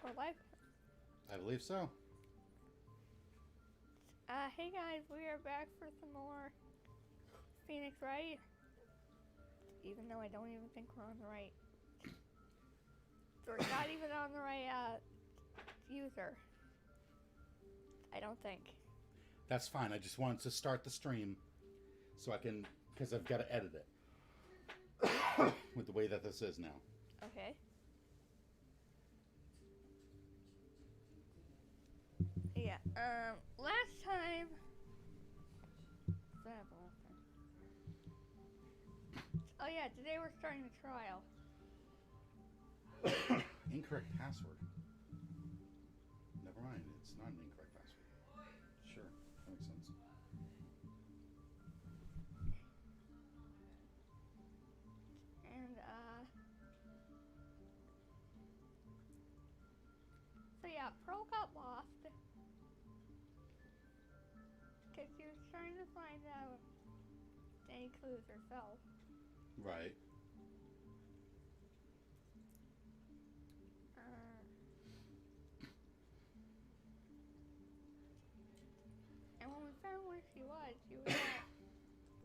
for life. I believe so. Hey guys, we are back for some more Phoenix Wright. Even though I don't even think we're on the right. We're not even on the right user. I don't think. That's fine. I just wanted to start the stream so I can, because I've got to edit it with the way that this is now. Okay. Yeah. Last time. What's that about last time? Oh yeah, today we're starting the trial. Incorrect password. Never mind. It's not an incorrect password. Sure. That makes sense. And so yeah, Pearl got lost because she was trying to find out any clues herself. Right. And when we found where she was at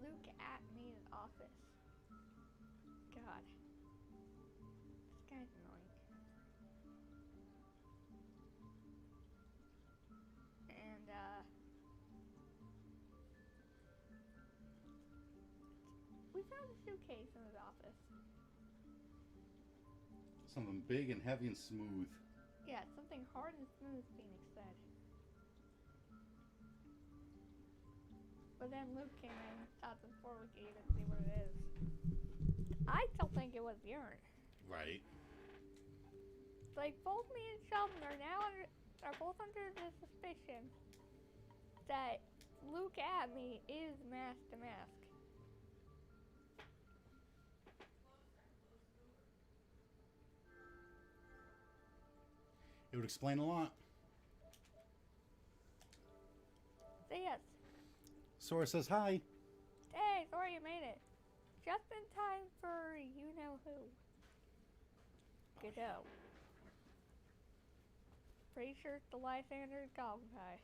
Luke at me's office. God, this guy's annoying. And we found a suitcase in his office. Something big and heavy and smooth. Yeah, something hard and smooth, Phoenix said. But then Luke came in and thought before we could even see what it is. I still think it was urine. Right. Like, both me and Sheldon are both under the suspicion that Luke at me is mask to mask. It would explain a lot. Say yes. Sora says hi. Hey, sorry you made it. Just in time for you know who. Godot. Pretty sure it's the Lysander golf guy.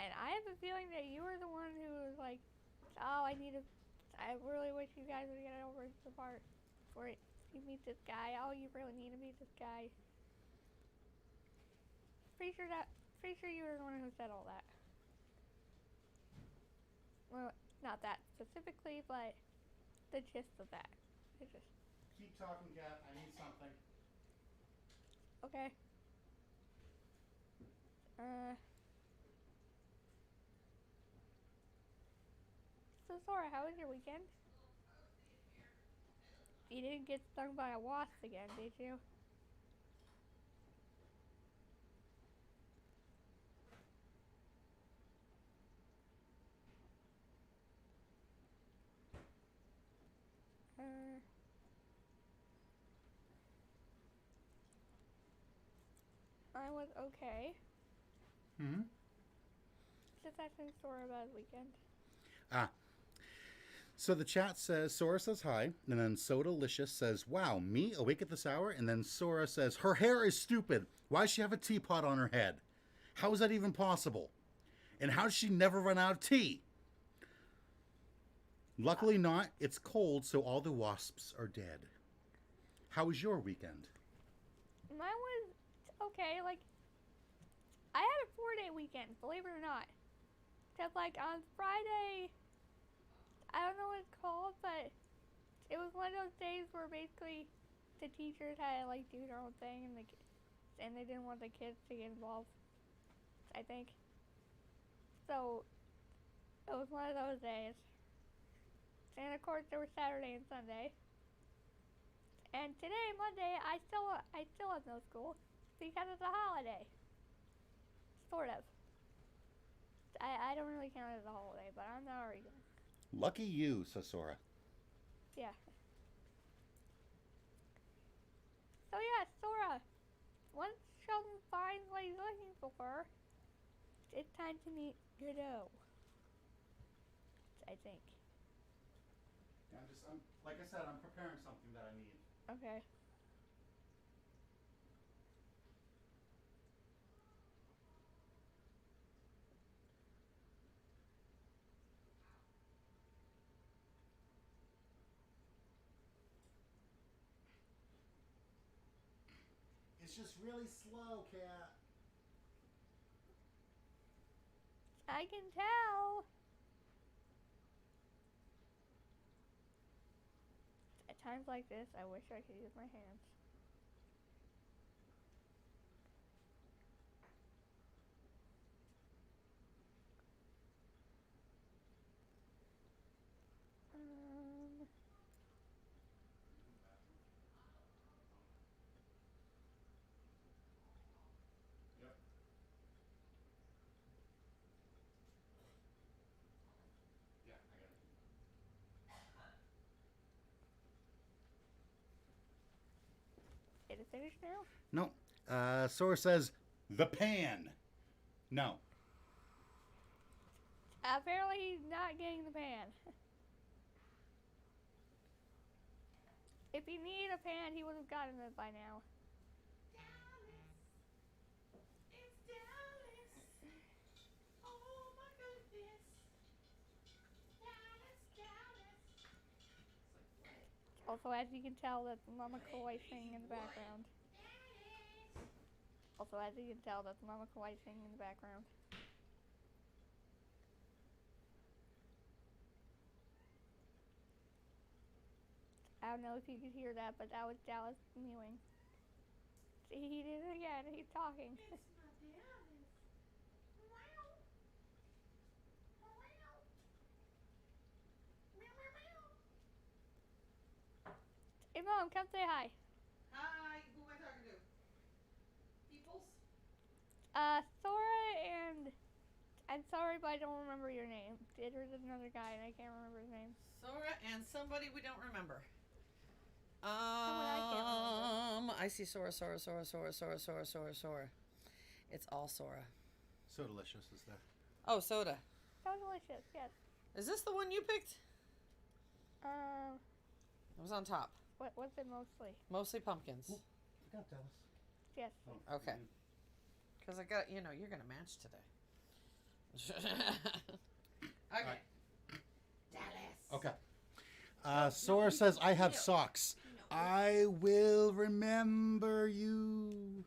And I have a feeling that you were the one who was like, oh, I really wish you guys would get over to the part where you meet this guy. Oh, you really need to meet this guy. Pretty sure you were the one who said all that. Well, not that specifically, but the gist of that. Keep talking, Kat. I need something. Okay. So Sora, how was your weekend? You didn't get stung by a wasp again, did you? I was okay. Just asking Sora about his weekend. So the chat says, Sora says hi, and then Sodalicious says, wow, me awake at this hour? And then Sora says, her hair is stupid. Why does she have a teapot on her head? How is that even possible? And how does she never run out of tea? Luckily not. It's cold, so all the wasps are dead. How was your weekend? Mine was okay. Like, I had a 4-day weekend, believe it or not. Just like on Friday, I don't know what it's called, but it was one of those days where basically the teachers had to like do their own thing, and they didn't want the kids to get involved, I think. So it was one of those days. And of course there was Saturday and Sunday. And today, Monday, I still have no school because it's a holiday. Sort of. I don't really count it as a holiday, but I'm not already done. Lucky you, says Sora. Yeah. So yeah, Sora. Once Sheldon finds what he's looking for, it's time to meet Godot. I think. I'm like I said, I'm preparing something that I need. Okay. It's just really slow, Cat. I can tell. At times like this, I wish I could use my hands. Yep. Yeah, I got it. Is it finished now? No. Sora says, the pan. No. Apparently he's not getting the pan. If he needed a pan, he would have gotten it by now. Dallas. It's Dallas. Oh my goodness. Dallas, Dallas. It's like, what? Also, as you can tell, that's Mama Koi singing in the background. Dallas. Also, as you can tell, that's Mama Koi singing in the background. I don't know if you could hear that, but that was Dallas mewing. See, he did it again. He's talking. It's my Dallas. Meow. Meow. Meow, meow, meow. Hey, Mom, come say hi. Hi, who am I talking to? Peoples? Sora and... I'm sorry, but I don't remember your name. There's another guy, and I can't remember his name. Sora and somebody we don't remember. I see Sora. It's all Sora. So delicious is that. Oh, soda. So delicious, yes. Is this the one you picked? It was on top. What's it mostly? Mostly pumpkins. I got Dallas. Yes. Oh, Okay. Because I got, you're going to match today. Okay. Right. Dallas. Okay. Sora says, I have socks. I will remember you.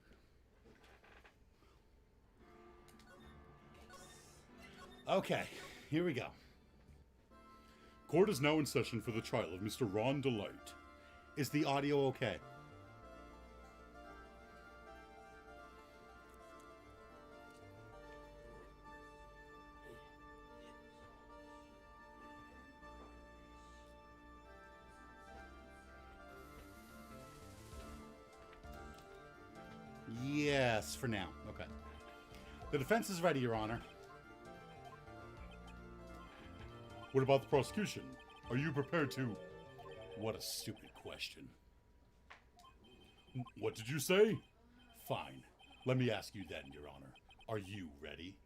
Okay, here we go. Court is now in session for the trial of Mr. Ron Delight. Is the audio okay? Yes, for now. Okay. The defense is ready, Your Honor. What about the prosecution? Are you prepared to... What a stupid question. What did you say? Fine. Let me ask you then, Your Honor. Are you ready?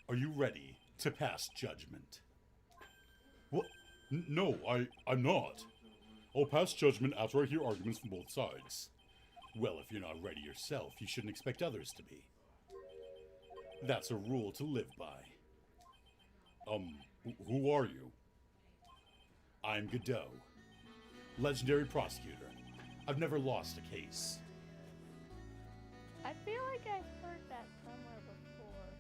Are you ready to pass judgment? What? No, I'm not. I'll pass judgment after I hear arguments from both sides. Well, if you're not ready yourself, you shouldn't expect others to be. That's a rule to live by. Who are you? I'm Godot, legendary prosecutor. I've never lost a case. I feel like I've heard that somewhere before.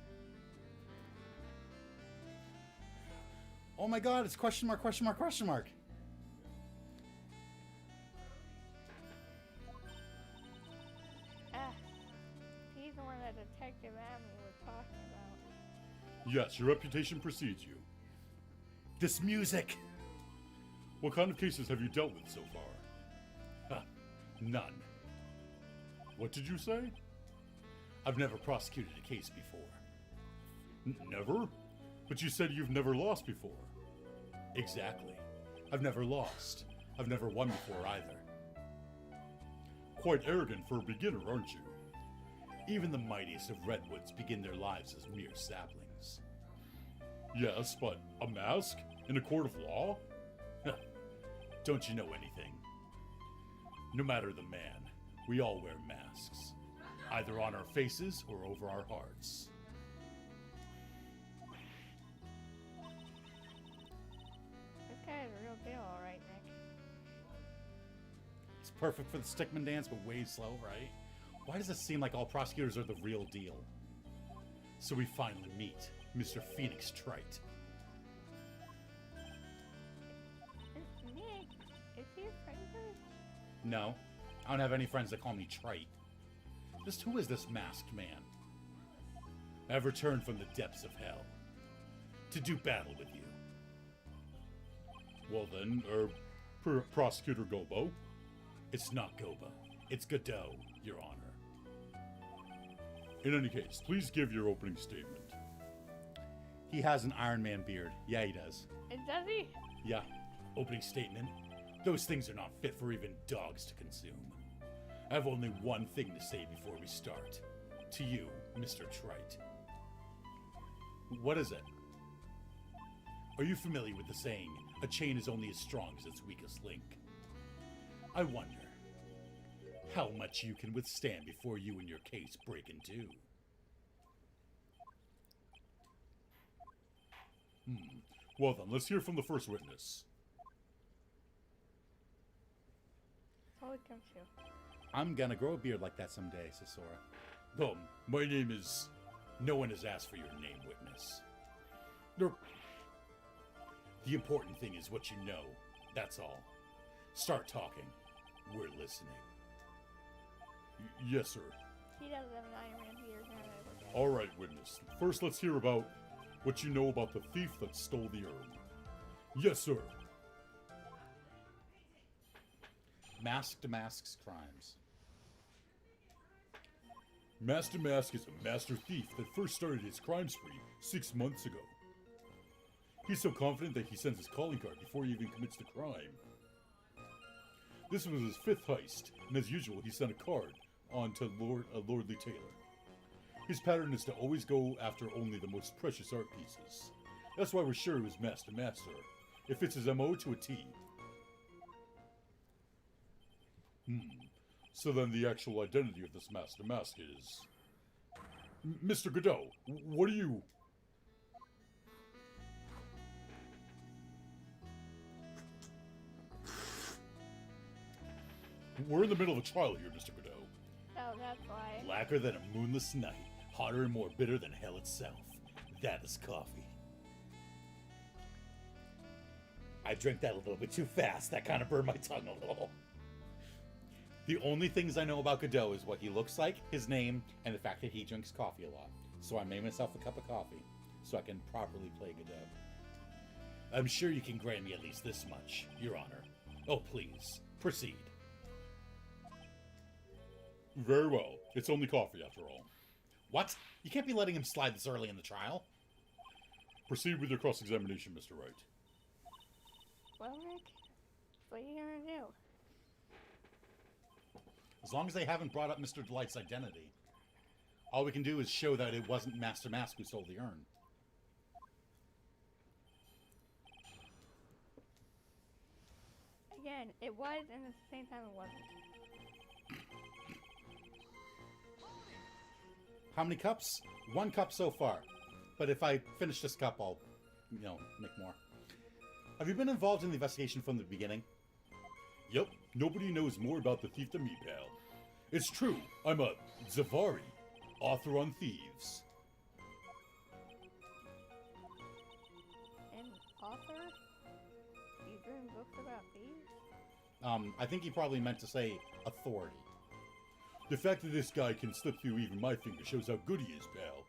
Oh my god, it's question mark, question mark, question mark. He's the one that Detective Abney was talking about. Yes, your reputation precedes you. This music! What kind of cases have you dealt with so far? Huh, none. What did you say? I've never prosecuted a case before. Never? But you said you've never lost before. Exactly. I've never lost. I've never won before either. Quite arrogant for a beginner, aren't you? Even the mightiest of redwoods begin their lives as mere saplings. Yes, but a mask? In a court of law? Don't you know anything? No matter the man, we all wear masks. Either on our faces or over our hearts. This guy is a real deal, alright, Nick. It's perfect for the Stickman dance, but way slow, right? Why does it seem like all prosecutors are the real deal? So we finally meet Mr. Phoenix Wright. Nick, is he a friend of yours? No, I don't have any friends that call me Trite. Just who is this masked man? I've returned from the depths of hell to do battle with you. Well then, Prosecutor Gobo. It's not Gobo. It's Godot, Your Honor. In any case, please give your opening statement. He has an Iron Man beard. Yeah, he does. And does he? Yeah. Opening statement. Those things are not fit for even dogs to consume. I have only one thing to say before we start. To you, Mr. Trite. What is it? Are you familiar with the saying, a chain is only as strong as its weakest link? I wonder how much you can withstand before you and your case break in two. Well then, let's hear from the first witness. Holy comes you. I'm gonna grow a beard like that someday, says Sora. My name is... No one has asked for your name, witness. The important thing is what you know. That's all. Start talking. We're listening. Yes, sir. He doesn't have an Iron Man beard. Now that I look at it. Alright, witness. First, let's hear about what you know about the thief that stole the urn. Yes, sir. Mask to Mask's crimes. Master Mask is a master thief that first started his crime spree 6 months ago. He's so confident that he sends his calling card before he even commits the crime. This was his 5th heist, and as usual, he sent a card on to a lordly tailor. His pattern is to always go after only the most precious art pieces. That's why we're sure it was Master Master. It fits his MO to a T. So then the actual identity of this Master Mask is... Mr. Godot, what are you... We're in the middle of a trial here, Mr. Godot. Oh, that's why. Blacker than a moonless night, hotter and more bitter than hell itself. That is coffee. I drank that a little bit too fast. That kind of burned my tongue a little. The only things I know about Godot is what he looks like, his name, and the fact that he drinks coffee a lot. So I made myself a cup of coffee so I can properly play Godot. I'm sure you can grant me at least this much, Your Honor. Oh, please, proceed. Very well. It's only coffee, after all. What? You can't be letting him slide this early in the trial. Proceed with your cross-examination, Mr. Wright. Well, Nick, what are you gonna do? As long as they haven't brought up Mr. Delight's identity, all we can do is show that it wasn't Master Mask who stole the urn. Again, it was, and at the same time it wasn't. How many cups? 1 cup so far. But if I finish this cup, I'll, make more. Have you been involved in the investigation from the beginning? Yep, nobody knows more about the thief than me, pal. It's true, I'm a Zavari, author on thieves. An author? You've written books about thieves? I think he probably meant to say authority. The fact that this guy can slip through even my fingers shows how good he is, pal.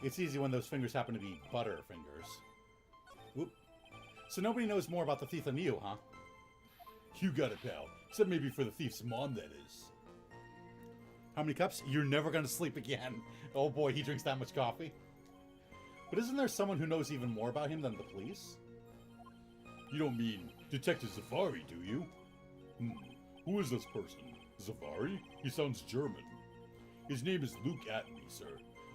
It's easy when those fingers happen to be butter fingers. Whoop. So nobody knows more about the thief than you, huh? You got it, pal. Except maybe for the thief's mom, that is. How many cups? You're never gonna sleep again. Oh boy, he drinks that much coffee. But isn't there someone who knows even more about him than the police? You don't mean Detective Zavari, do you? Who is this person? Zavari? He sounds German. His name is Luke Atney, sir.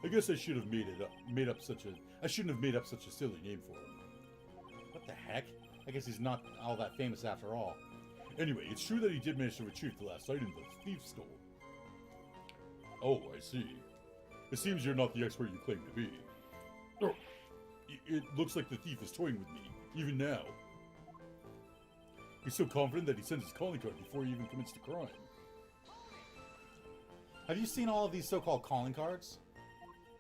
I guess I should have I shouldn't have made up such a silly name for him. What the heck? I guess he's not all that famous after all. Anyway, it's true that he did manage to retrieve the last item the thief stole. Oh, I see. It seems you're not the expert you claim to be. Oh, it looks like the thief is toying with me, even now. He's so confident that he sends his calling card before he even commits the crime. Have you seen all of these so-called calling cards?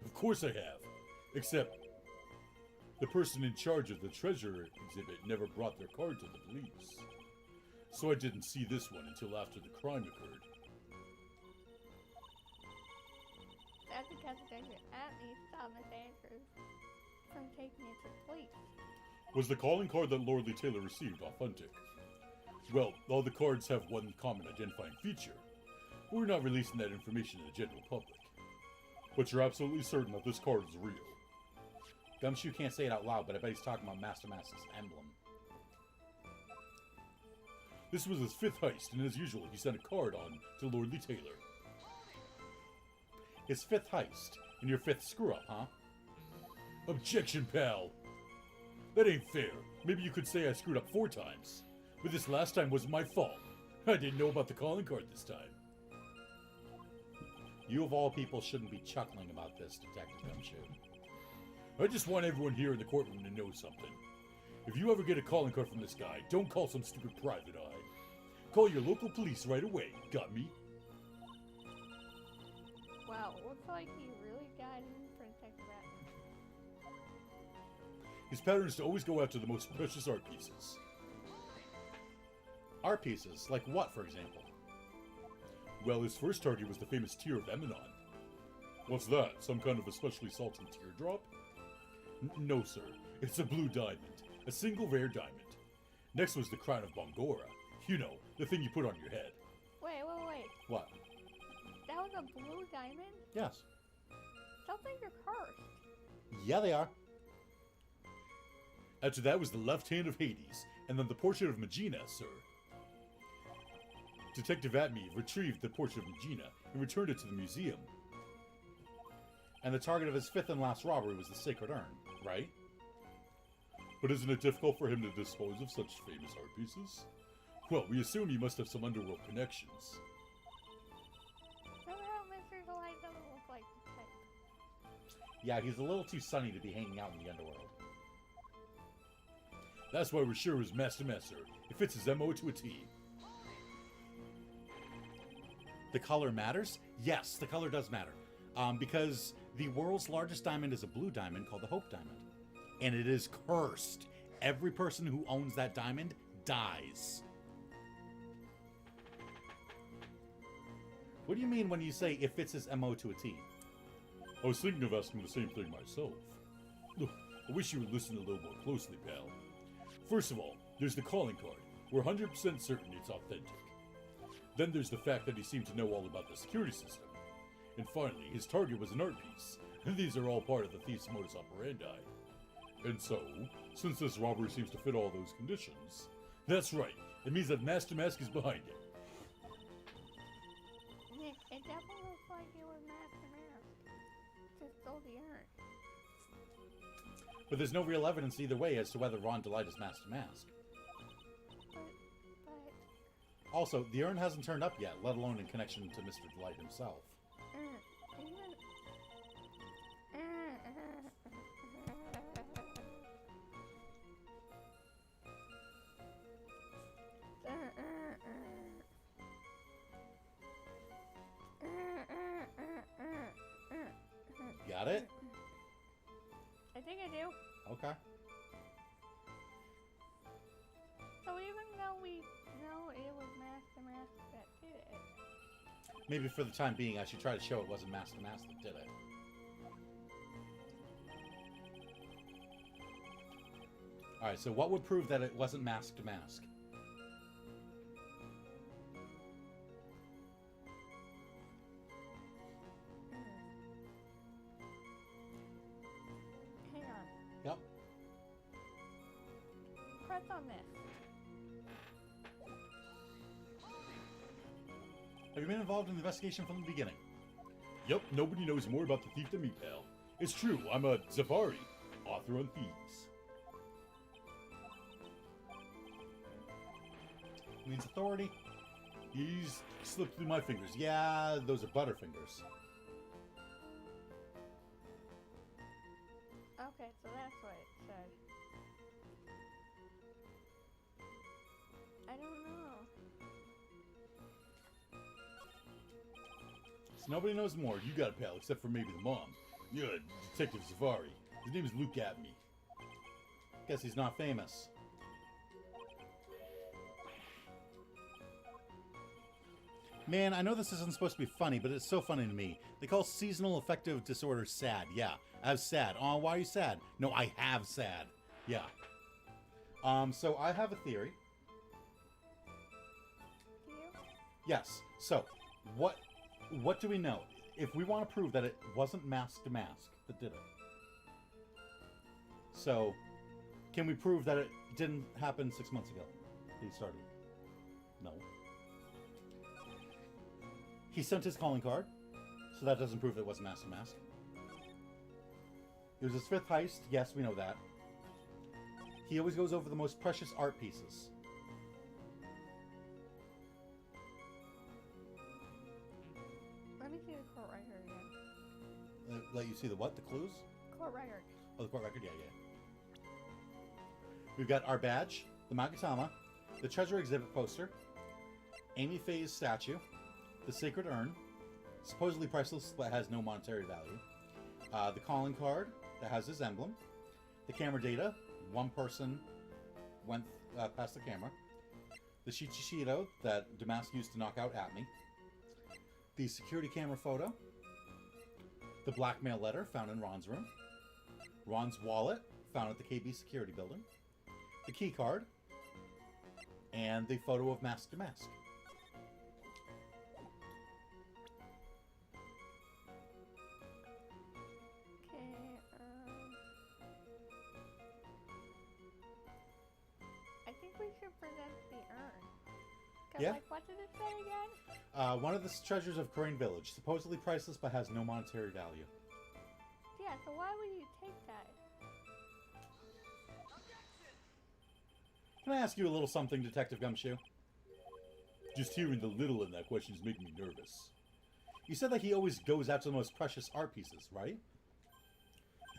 Of course I have. Except, the person in charge of the treasure exhibit never brought their card to the police. So I didn't see this one until after the crime occurred. That's because Detective Atney stopped Miss Andrews from taking it to the police. Was the calling card that Lord Lee Taylor received authentic? Well, all the cards have one common identifying feature. We're not releasing that information to the general public. But you're absolutely certain that this card is real. Gumshoe can't say it out loud, but I bet he's talking about Master Mask's emblem. This was his 5th heist, and as usual, he sent a card on to Lord Lee Taylor. His 5th heist, and your 5th screw-up, huh? Objection, pal! That ain't fair. Maybe you could say I screwed up 4 times. But this last time wasn't my fault. I didn't know about the calling card this time. You of all people shouldn't be chuckling about this, Detective Gumshoe. I just want everyone here in the courtroom to know something. If you ever get a calling card from this guy, don't call some stupid private eye. Call your local police right away. Got me? Wow, looks like he really got in for Detective Atney. His pattern is to always go after the most precious art pieces. Art pieces? Like what, for example? Well, his first target was the famous Tear of Eminon. What's that? Some kind of especially salty teardrop? No, sir. It's a blue diamond. A single rare diamond. Next was the Crown of Bongora. You know, the thing you put on your head. Wait. What? That was a blue diamond? Yes. Those things are cursed. Yeah, they are. After that was the left hand of Hades, and then the portrait of Megina, sir. Detective Atney retrieved the portrait of Megina and returned it to the museum. And the target of his 5th and last robbery was the Sacred Urn, right? But isn't it difficult for him to dispose of such famous art pieces? Well, we assume he must have some underworld connections. Somehow Mr. Delight doesn't look like the type. Yeah, he's a little too sunny to be hanging out in the underworld. That's why we're sure it was Master Messer. It fits his MO to a T. The color matters? Yes, the color does matter. Because the world's largest diamond is a blue diamond called the Hope Diamond. And it is cursed. Every person who owns that diamond dies. What do you mean when you say it fits his MO to a T? I was thinking of asking the same thing myself. Look, I wish you would listen a little more closely, pal. First of all, there's the calling card. We're 100% certain it's authentic. Then there's the fact that he seemed to know all about the security system. And finally, his target was an art piece. And these are all part of the thief's modus operandi. And so, since this robbery seems to fit all those conditions, that's right, it means that Master Mask is behind it. Nick, it definitely looks like it was Master Mask. Just stole the urn. But there's no real evidence either way as to whether Ron Delight is Master Mask. But... Also, the urn hasn't turned up yet, let alone in connection to Mr. Delight himself. Got it? I think I do. Okay. So even though we know it was Master Mask that did it, Maybe for the time being, I should try to show it wasn't Master Mask that did it. Alright, so what would prove that it wasn't Mask to Mask? hang on. Yep. Press on this. Have you been involved in the investigation from the beginning? Yep, nobody knows more about the thief than me, pal. It's true, I'm a Zafari, author on thieves. Means authority? He's slipped through my fingers. Yeah, those are Butterfingers. Okay, so that's what it said. I don't know. So nobody knows more. You got a pal, except for maybe the mom. Yeah, Detective Zavari. His name is Luke Abney. Guess he's not famous. Man, I know this isn't supposed to be funny, but it's so funny to me. They call seasonal affective disorder sad. Yeah, I have sad. Oh, why are you sad? No, I have sad. Yeah. So I have a theory. Do you? Yes. So, what do we know? If we want to prove that it wasn't Mask to Mask that did it. So, can we prove that it didn't happen 6 months ago? He started. No. He sent his calling card, so that doesn't prove it wasn't Mask to Mask. It was his 5th heist. Yes, we know that. He always goes over the most precious art pieces. Let me see the court record again. Let you see the what? The clues? Court record. Oh, the court record? Yeah, yeah. We've got our badge, the Magatama, the treasure exhibit poster, Amy Faye's statue, the sacred urn, supposedly priceless but has no monetary value, the calling card that has his emblem, the camera data, one person went past the camera, the Shichishiro that Damask used to knock out Atme, the security camera photo, the blackmail letter found in Ron's room, Ron's wallet found at the KB security building, the key card, and the photo of Mask to Mask. Okay, I think we should present the urn. 'Cause, Yeah? like, what did it say again? One of the treasures of Crane Village, supposedly priceless but has no monetary value. Yeah, so why would you take that? Can I ask you a little something, Detective Gumshoe? Just hearing the little in that question is making me nervous. You said that he always goes after the most precious art pieces, right?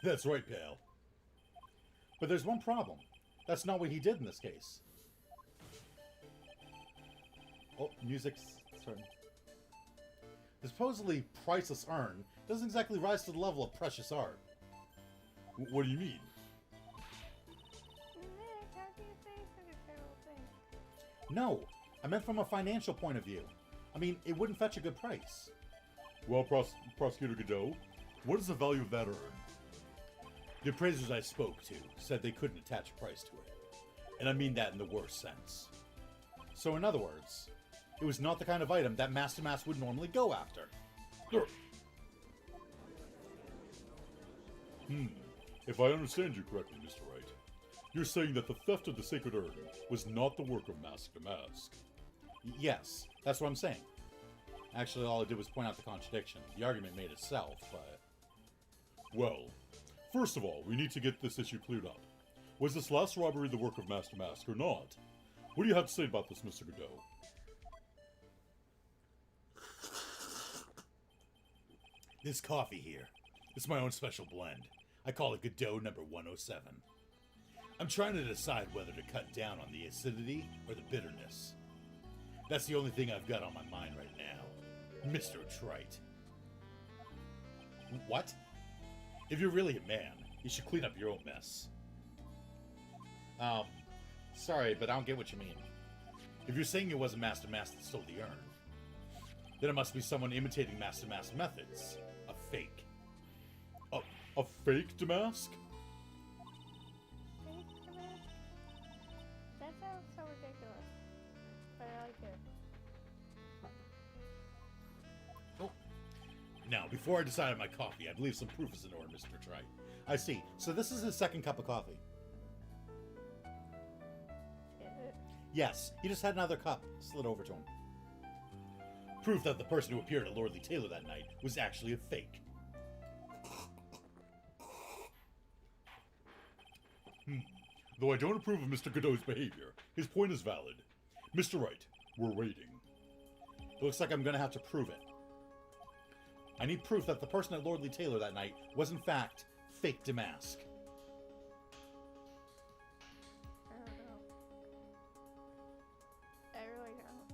That's right, pal. But there's one problem. That's not what he did in this case. Oh, music's starting. The supposedly priceless urn doesn't exactly rise to the level of precious art. What do you mean? Nick, how can you say such a terrible thing? No, I meant from a financial point of view. I mean, it wouldn't fetch a good price. Well, Prosecutor Godot, what is the value of that urn? The appraisers I spoke to said they couldn't attach a price to it. And I mean that in the worst sense. So in other words, it was not the kind of item that Master Mask would normally go after. If I understand you correctly, Mr. Wright, you're saying that the theft of the sacred urn was not the work of Mask to Mask. Yes, that's what I'm saying. Actually, all I did was point out the contradiction. The argument made itself, but... Well, first of all, we need to get this issue cleared up. Was this last robbery the work of Master Mask or not? What do you have to say about this, Mr. Godot? This coffee here, it's my own special blend. I call it Godot number 107. I'm trying to decide whether to cut down on the acidity or the bitterness. That's the only thing I've got on my mind right now. Mr. Trite. What? If you're really a man, you should clean up your own mess. Sorry, but I don't get what you mean. If you're saying it wasn't Master Mask that stole the urn, then it must be someone imitating Master Mask's methods. A fake. A fake Damask? Fake Damask? That sounds so ridiculous. But I like it. Oh. Now, before I decide on my coffee, I believe some proof is in order, Mr. Trite. I see. So this is his second cup of coffee. Is it? Yes, he just had another cup slid over to him. Proof that the person who appeared at Lordly Taylor that night was actually a fake. Though I don't approve of Mr. Godot's behavior, his point is valid. Mr. Wright, we're waiting. It looks like I'm gonna have to prove it. I need proof that the person at Lordly Taylor that night was in fact fake Damask. I don't know. I really don't.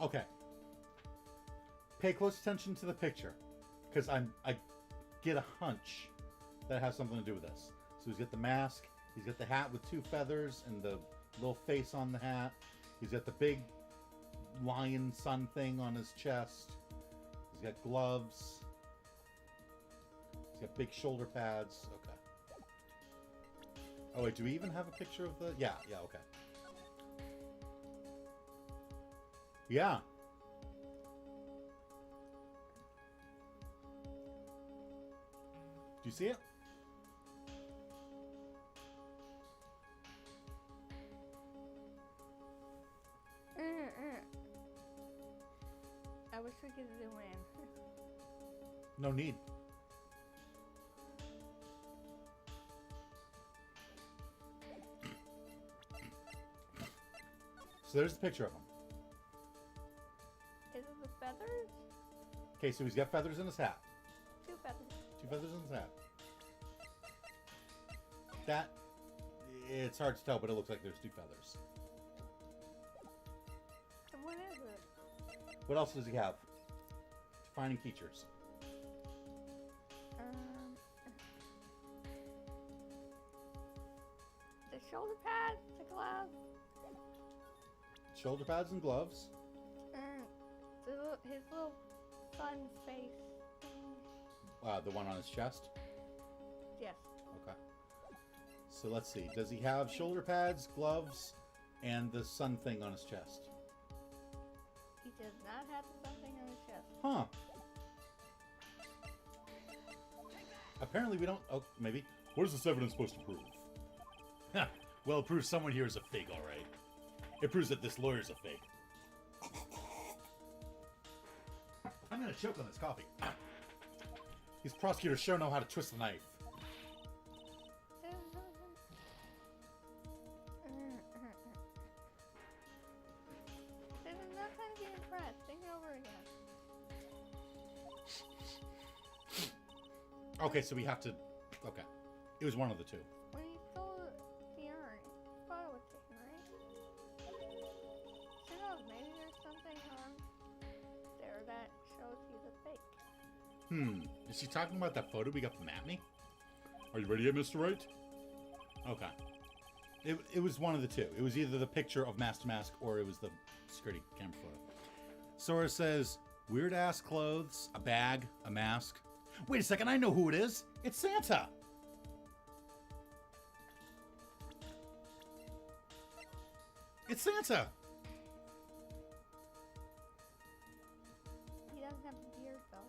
Okay. Pay close attention to the picture, because I get a hunch that it has something to do with this. So he's got the mask, he's got the hat with 2 feathers and the little face on the hat. He's got the big lion sun thing on his chest. He's got gloves. He's got big shoulder pads. Okay. Oh wait, do we even have a picture of the? Yeah, okay. Yeah. Do you see it? I wish we could zoom in. No need. So there's the picture of him. Is it the feathers? Okay, so he's got feathers in his hat. 2 feathers. 2 feathers in his hat. That, it's hard to tell, but it looks like there's 2 feathers. And what is it? What else does he have? Defining features. The shoulder pads, the gloves, Shoulder pads and gloves. his little sun's face thing. The one on his chest. Yes. Okay. So let's see. Does he have shoulder pads, gloves, and the sun thing on his chest? He does not have something on his chest. Huh. Apparently we don't... Oh, maybe. What is this evidence supposed to prove? Well, it proves someone here is a fake, all right. It proves that this lawyer's a fake. I'm gonna choke on this coffee. These prosecutors sure know how to twist the knife. This is not time to be impressed. Think it over again. Okay, so we have to... Okay. It was one of the 2. When he stole the urn, his photo was taken, right? Who knows? Maybe there's something on there that shows he's a fake. Is she talking about that photo we got from Matney? Are you ready yet, Mr. Wright? Okay. It was one of the 2. It was either the picture of Mask to Mask or it was the security camera photo. Sora says, weird ass clothes, a bag, a mask. Wait a second, I know who it is. It's Santa. It's Santa. He doesn't have a beard, though.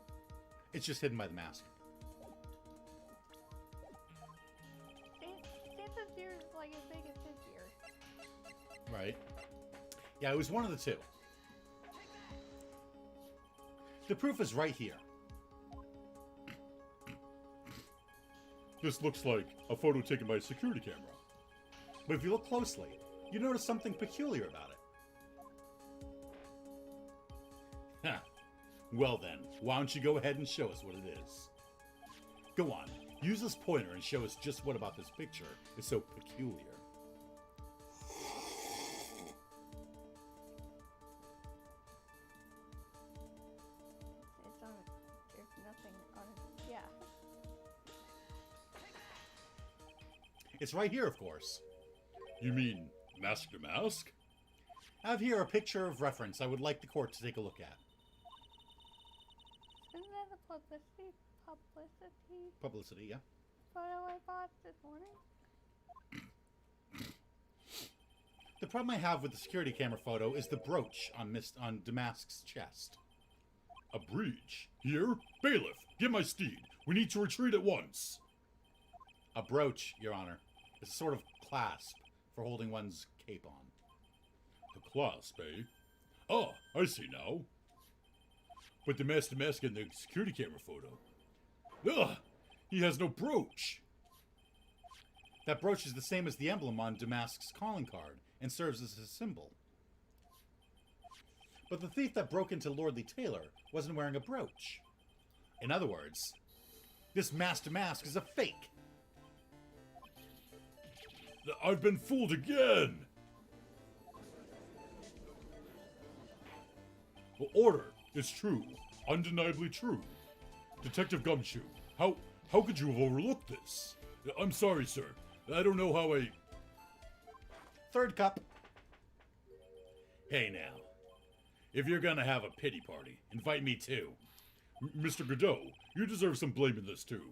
It's just hidden by the mask. Santa's beard is like as big as his beard. Right. Yeah, it was one of the 2. The proof is right here. This looks like a photo taken by a security camera. But if you look closely, you notice something peculiar about it. Huh. Well then, why don't you go ahead and show us what it is? Go on, use this pointer and show us just what about this picture is so peculiar. It's on. There's nothing on it. Yeah. It's right here, of course. You mean Mask to Mask? I have here a picture of reference I would like the court to take a look at. Isn't that the Publicity, yeah. photo I bought this morning? The problem I have with the security camera photo is the brooch on Damask's chest. A breach? Here? Bailiff, get my steed. We need to retreat at once. A brooch, Your Honor. It's a sort of clasp for holding one's cape on. The clasp, eh? Ah, I see now. But the Mask to Mask in the security camera photo. Ugh! He has no brooch! That brooch is the same as the emblem on Damask's calling card and serves as a symbol. But the thief that broke into Lordly Taylor wasn't wearing a brooch. In other words, this Mask to Mask is a fake. I've been fooled again! Order! It's true. Undeniably true. Detective Gumshoe, how could you have overlooked this? I'm sorry, sir. I don't know how I... Third cup. Hey now. If you're gonna have a pity party, invite me too. Mr. Godot, you deserve some blame in this too.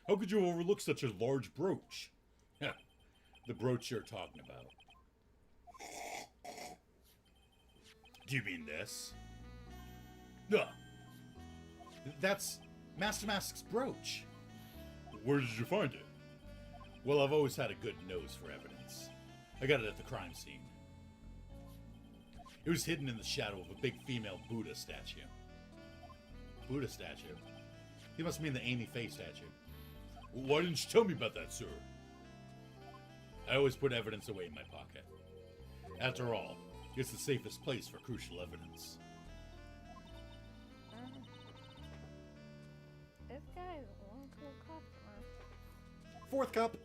How could you overlook such a large brooch? The brooch you're talking about. Do you mean this? That's Master Mask's brooch. Where did you find it? Well, I've always had a good nose for evidence. I got it at the crime scene. It was hidden in the shadow of a big female Buddha statue. Buddha statue? He must mean the Amy Faye statue. Why didn't you tell me about that, sir? I always put evidence away in my pocket. After all, it's the safest place for crucial evidence. This guy is one cool customer. Fourth cup.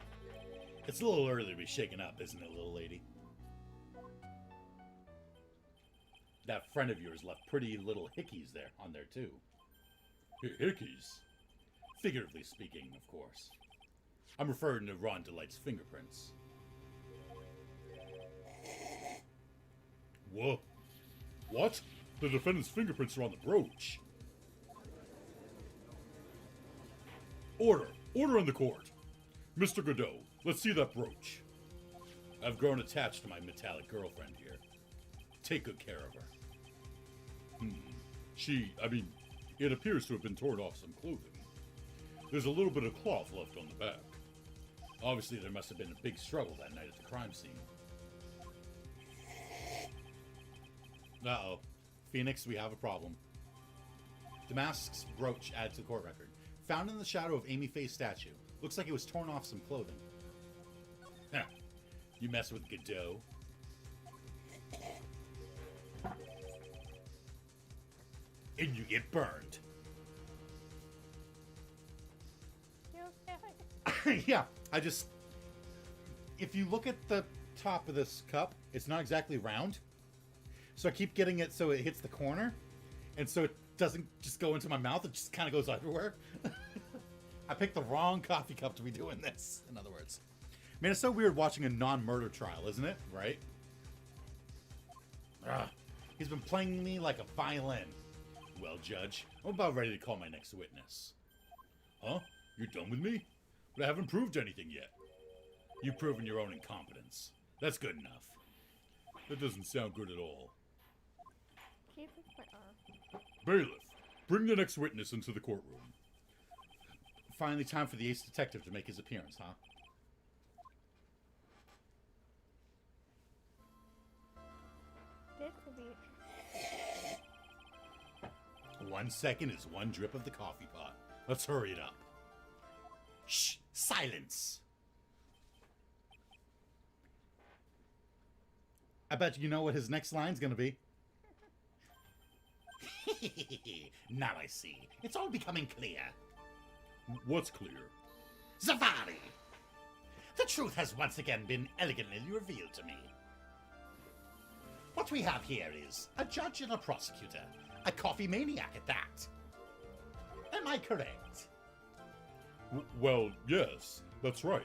It's a little early to be shaken up, isn't it, little lady? That friend of yours left pretty little hickeys there on there, too. Hickeys? Figuratively speaking, of course. I'm referring to Ron Delight's fingerprints. Whoa. What? The defendant's fingerprints are on the brooch. Order! Order in the court! Mr. Godot, let's see that brooch. I've grown attached to my metallic girlfriend here. Take good care of her. It appears to have been torn off some clothing. There's a little bit of cloth left on the back. Obviously, there must have been a big struggle that night at the crime scene. Uh-oh. Phoenix, we have a problem. Damask's brooch added to the court record. Found in the shadow of Amy Faye's statue. Looks like it was torn off some clothing. Huh. You mess with Godot? And you get burned. You okay? Yeah, if you look at the top of this cup, it's not exactly round. So I keep getting it so it hits the corner. And so it doesn't just go into my mouth, it just kind of goes everywhere. I picked the wrong coffee cup to be doing this, in other words. Man, it's so weird watching a non-murder trial, isn't it? Right? He's been playing me like a violin. Well, Judge, I'm about ready to call my next witness. Huh? You're done with me? But I haven't proved anything yet. You've proven your own incompetence. That's good enough. That doesn't sound good at all. Keep it my arm. Bailiff, bring the next witness into the courtroom. Finally time for the ace detective to make his appearance, huh? This will be 1 second is one drip of the coffee pot. Let's hurry it up. Shh! Silence! I bet you know what his next line's gonna be. Now I see. It's all becoming clear. What's clear? Zavari! The truth has once again been elegantly revealed to me. What we have here is a judge and a prosecutor. A coffee maniac at that. Am I correct? Well, yes, that's right.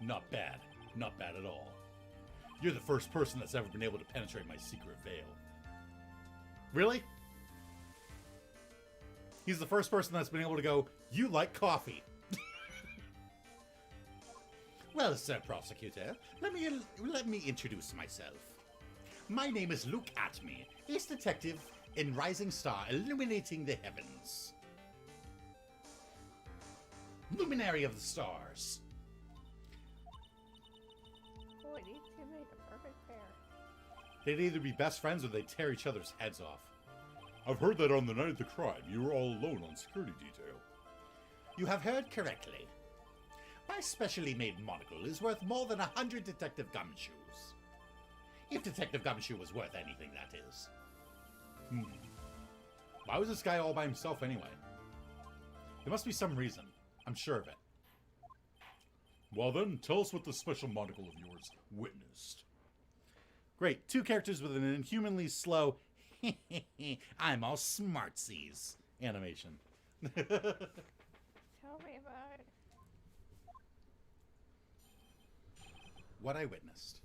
Not bad. Not bad at all. You're the first person that's ever been able to penetrate my secret veil. Really? He's the first person that's been able to go, you like coffee. Well, Sir Prosecutor, let me introduce myself. My name is Luke Atme, ace detective in Rising Star illuminating the heavens. Luminary of the stars. boy, these two make a perfect pair. They'd either be best friends or they'd tear each other's heads off. I've heard that on the night of the crime, you were all alone on security detail. You have heard correctly. My specially made monocle is worth more than 100 Detective Gumshoes. If Detective Gumshoe was worth anything, that is. Why was this guy all by himself anyway? There must be some reason. I'm sure of it. Well then, tell us what the special monocle of yours witnessed. Great. 2 characters with an inhumanly slow, I'm all smartsies animation. Tell me about it. What I witnessed.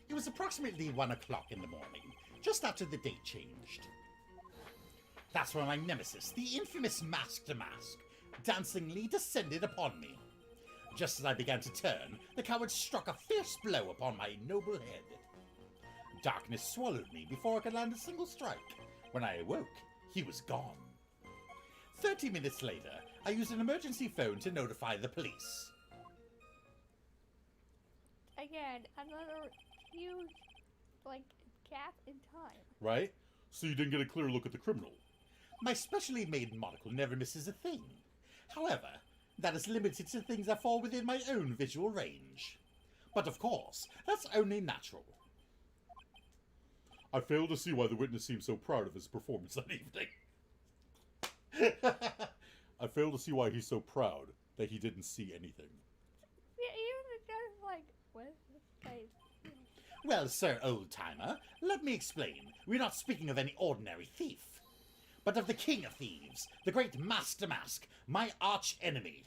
It was approximately 1 o'clock in the morning, just after the date changed. That's when my nemesis, the infamous Mask to Mask, dancingly descended upon me. Just as I began to turn, the coward struck a fierce blow upon my noble head. Darkness swallowed me before I could land a single strike. When I awoke, he was gone. 30 minutes later, I used an emergency phone to notify the police. Again, another huge, gap in time. Right? So you didn't get a clear look at the criminal. My specially made monocle never misses a thing. However, that is limited to things that fall within my own visual range. But of course, that's only natural. I fail to see why the witness seems so proud of his performance that evening. I fail to see why he's so proud that he didn't see anything. Yeah, even the guy's like, what is this place? Well, sir old-timer, let me explain. We're not speaking of any ordinary thief, but of the king of thieves, the great Master Mask, my arch-enemy.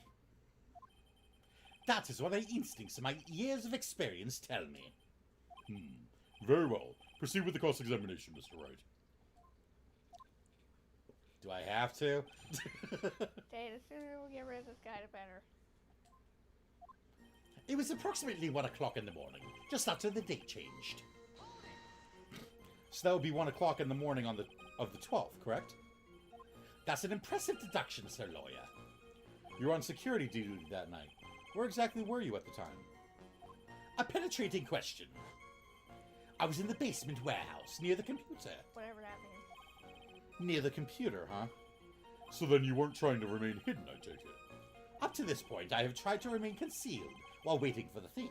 That is what my instincts and my years of experience tell me. Very well. Proceed with the cross-examination, Mr. Wright. Do I have to? Dave, the sooner we get rid of this guy, the better. It was approximately 1 o'clock in the morning, just after the date changed. So that would be 1 o'clock in the morning of the 12th, correct? That's an impressive deduction, Sir Lawyer. You were on security duty that night. Where exactly were you at the time? A penetrating question. I was in the basement warehouse, near the computer. Whatever that means. Near the computer, huh? So then you weren't trying to remain hidden, I take it. Up to this point, I have tried to remain concealed while waiting for the thief.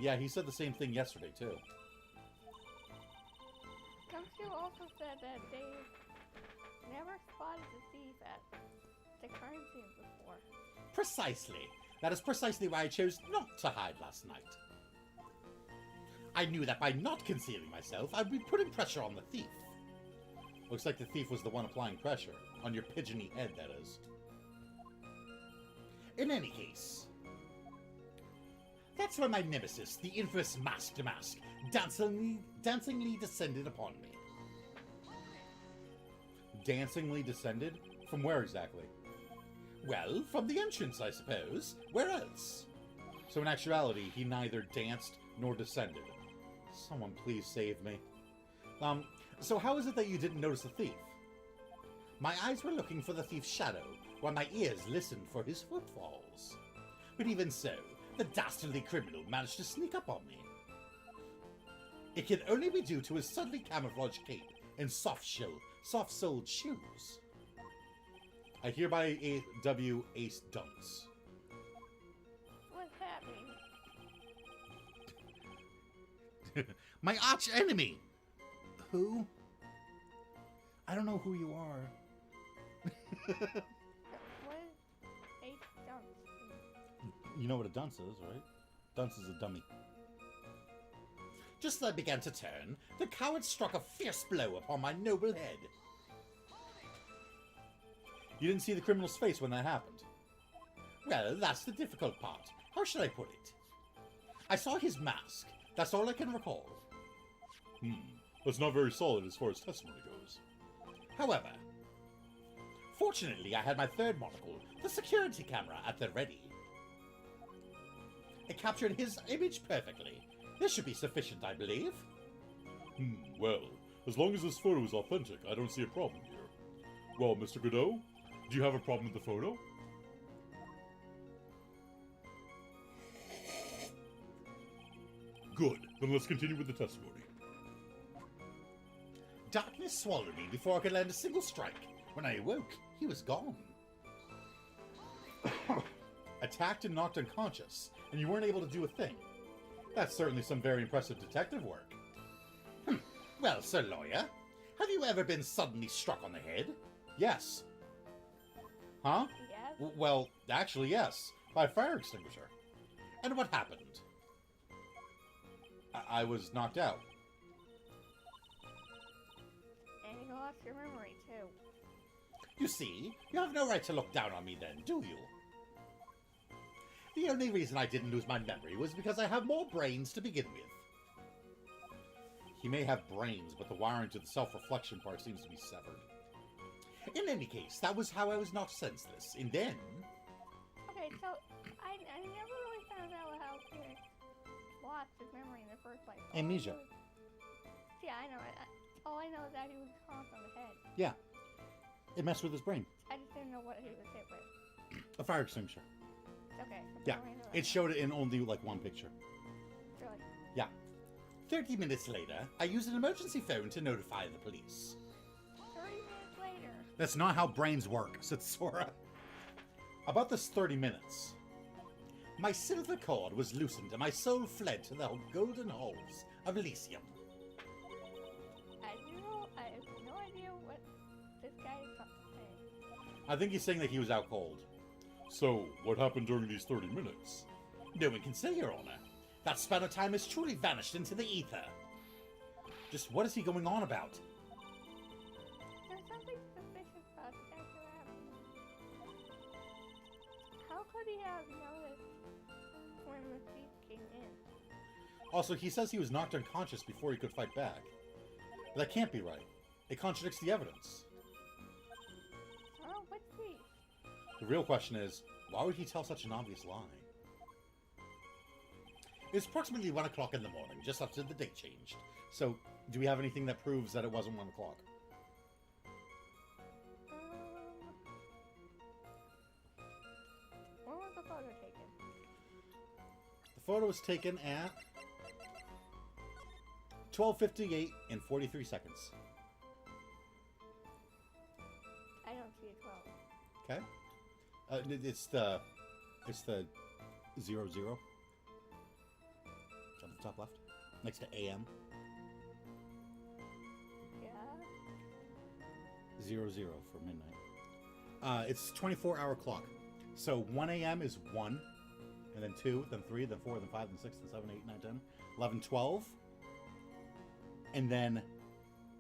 Yeah, he said the same thing yesterday, too. Gumshoe also said that Dave never spotted the thief at the crime scene before. Precisely. That is precisely why I chose not to hide last night. I knew that by not concealing myself, I'd be putting pressure on the thief. Looks like the thief was the one applying pressure. On your pigeony head, that is. In any case, that's when my nemesis, the infamous Mask to Mask, dancingly descended upon me. Dancingly descended? From where exactly? Well, from the entrance, I suppose. Where else? So in actuality, he neither danced nor descended. Someone please save me. So how is it that you didn't notice the thief? My eyes were looking for the thief's shadow, while my ears listened for his footfalls. But even so, the dastardly criminal managed to sneak up on me. It can only be due to his subtly camouflaged cape and soft-soled shoes. I hereby A.W. Ace Dunks. What's happening? My arch-enemy! Who? I don't know who you are. What is H. Dunks? You know what a dunce is, right? Dunce is a dummy. Just as I began to turn, the coward struck a fierce blow upon my noble head. You didn't see the criminal's face when that happened. Well, that's the difficult part. How should I put it? I saw his mask. That's all I can recall. That's not very solid as far as testimony goes. However, fortunately I had my third monocle, the security camera, at the ready. It captured his image perfectly. This should be sufficient, I believe. Well, as long as this photo is authentic, I don't see a problem here. Well, Mr. Godot, do you have a problem with the photo? Good. Then let's continue with the testimony. Darkness swallowed me before I could land a single strike. When I awoke, he was gone. Attacked and knocked unconscious, and you weren't able to do a thing. That's certainly some very impressive detective work. Well, Sir Lawyer, have you ever been suddenly struck on the head? Yes. Huh? Yes? Well, actually, yes. By a fire extinguisher. And what happened? I was knocked out. And you lost your memory, too. You see, you have no right to look down on me then, do you? The only reason I didn't lose my memory was because I have more brains to begin with. He may have brains, but the wiring to the self-reflection part seems to be severed. In any case, that was how I was not senseless. And then... Okay, so I never really found out how he lost his memory in the first place. Amnesia. Yeah, I know. All I know is that he was crossed on the head. Yeah. It messed with his brain. I just didn't know what he was hit with. A fire extinguisher. Okay. Yeah. all I know It showed it in only, like, one picture. Really? Yeah. 30 minutes later, I used an emergency phone to notify the police. 30 minutes later. That's not how brains work, said Sora. About this 30 minutes. My silver cord was loosened and my soul fled to the golden halls of Elysium. I have no idea what this guy is saying. I think he's saying that he was out cold. So, what happened during these 30 minutes? No one can say, Your Honor. That span of time has truly vanished into the ether. Just what is he going on about? There's something suspicious about the guy who happened. How could he have noticed when the thief came in? Also, he says he was knocked unconscious before he could fight back. But that can't be right. It contradicts the evidence. Oh, what thief? The real question is, why would he tell such an obvious lie? It's approximately 1 o'clock in the morning, just after the date changed. So, do we have anything that proves that it wasn't 1 o'clock? When was the photo taken? The photo was taken at 12:58 and 43 seconds. I don't see a 12. Okay. It's the 00 on the top left, next to AM. Yeah. 00 for midnight. It's 24-hour clock. So 1 a.m. is 1, and then 2, then 3, then 4, then 5, then 6, then 7, 8, 9, 10, 11, 12. And then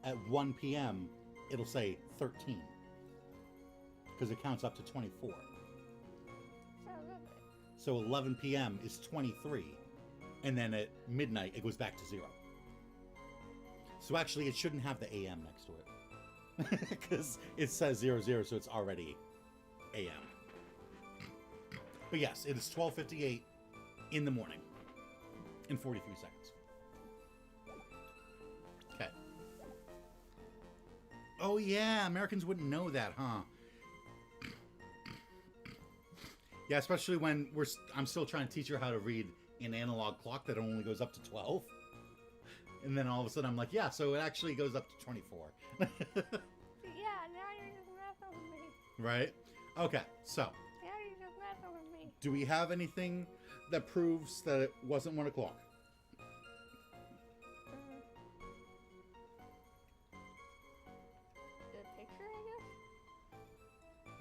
at 1 p.m., it'll say 13. Because it counts up to 24. So 11 p.m. is 23. And then at midnight, it goes back to 0. So actually, it shouldn't have the AM next to it. Because it says 00, so it's already AM. But yes, it is 12:58 in the morning. In 43 seconds. Okay. Oh yeah, Americans wouldn't know that, huh? Yeah, especially when I'm still trying to teach her how to read an analog clock that only goes up to 12. And then all of a sudden I'm like, yeah, so it actually goes up to 24. Yeah, now you're just messing with me. Right? Okay, so Now you're just messing with me. do we have anything that proves that it wasn't 1 o'clock? The picture, I guess?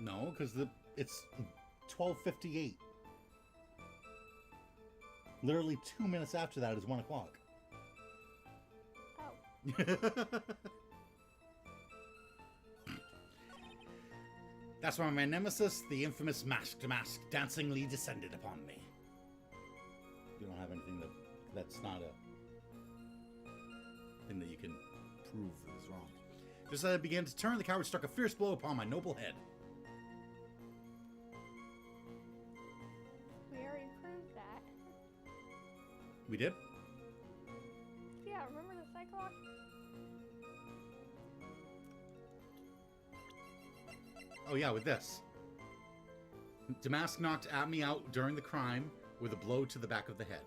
No, because it's 12:58. Literally 2 minutes after that is 1 o'clock. Oh. That's why my nemesis, the infamous masked mask, dancingly descended upon me. You don't have anything that's not a thing that you can prove is wrong. Just as I began to turn, the coward struck a fierce blow upon my noble head. We already proved that. We did? Yeah, remember the Cyclops? Oh yeah, with this. Damask knocked me out during the crime with a blow to the back of the head.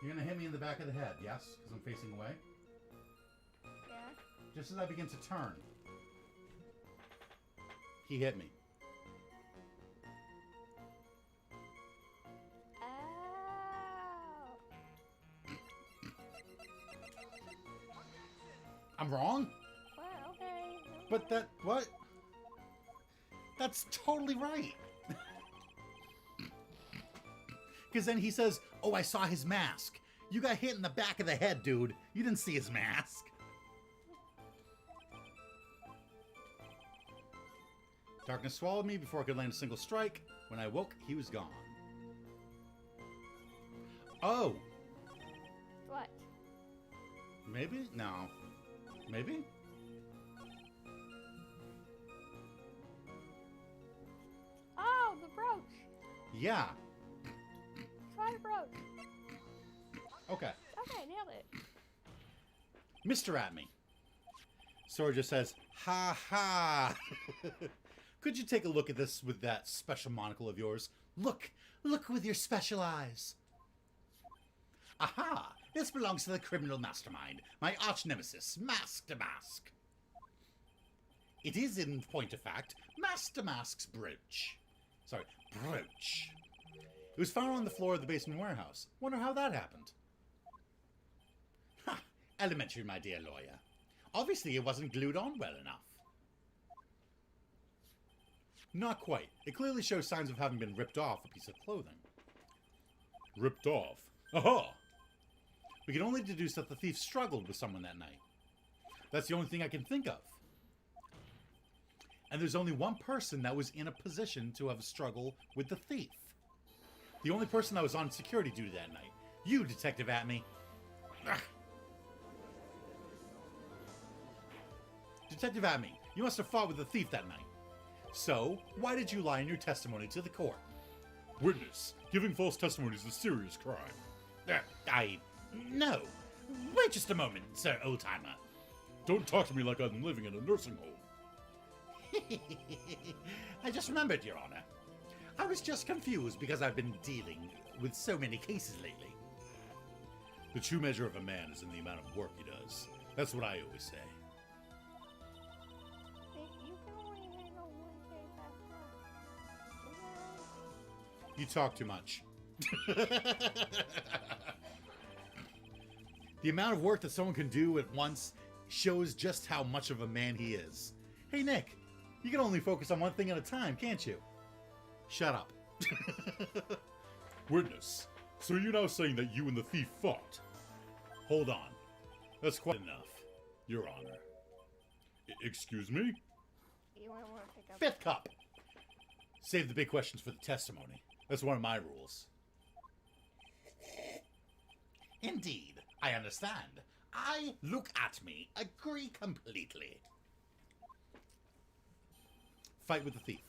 You're gonna hit me in the back of the head, yes? Because I'm facing away? Yeah. Just as I begin to turn, he hit me. Oh. I'm wrong? Well, okay. But that, what? That's totally right. Because then he says, oh, I saw his mask. You got hit in the back of the head, dude. You didn't see his mask. Darkness swallowed me before I could land a single strike. When I woke, he was gone. Oh. What? Maybe? No. Maybe? Oh, the brooch. Yeah. Try the brooch. Okay. Okay, nailed it. Mr. At me. Sora just says, ha ha. Could you take a look at this with that special monocle of yours? Look with your special eyes. Aha! This belongs to the criminal mastermind, my arch nemesis, Master Mask. It is, in point of fact, Master Mask's brooch. Sorry, brooch. It was found on the floor of the basement warehouse. Wonder how that happened. Ha! Elementary, my dear lawyer. Obviously, it wasn't glued on well enough. Not quite. It clearly shows signs of having been ripped off a piece of clothing. Ripped off. Aha! We can only deduce that the thief struggled with someone that night. That's the only thing I can think of. And there's only one person that was in a position to have a struggle with the thief. The only person that was on security duty that night. You, Detective Atme. Ugh. Detective Atme, you must have fought with the thief that night. So, why did you lie in your testimony to the court? Witness, giving false testimony is a serious crime. No. Wait just a moment, Sir Oldtimer. Don't talk to me like I'm living in a nursing home. I just remembered, Your Honor. I was just confused because I've been dealing with so many cases lately. The true measure of a man is in the amount of work he does. That's what I always say. You can only handle one case at a time. You talk too much. The amount of work that someone can do at once shows just how much of a man he is. Hey, Nick, you can only focus on one thing at a time, can't you? Shut up. Witness, so you're now saying that you and the thief fought? Hold on. That's quite enough, Your Honor. Excuse me? You might want to pick up. Fifth cup. Save the big questions for the testimony. That's one of my rules. Indeed, I understand. I, look at me, agree completely. Fight with the thief.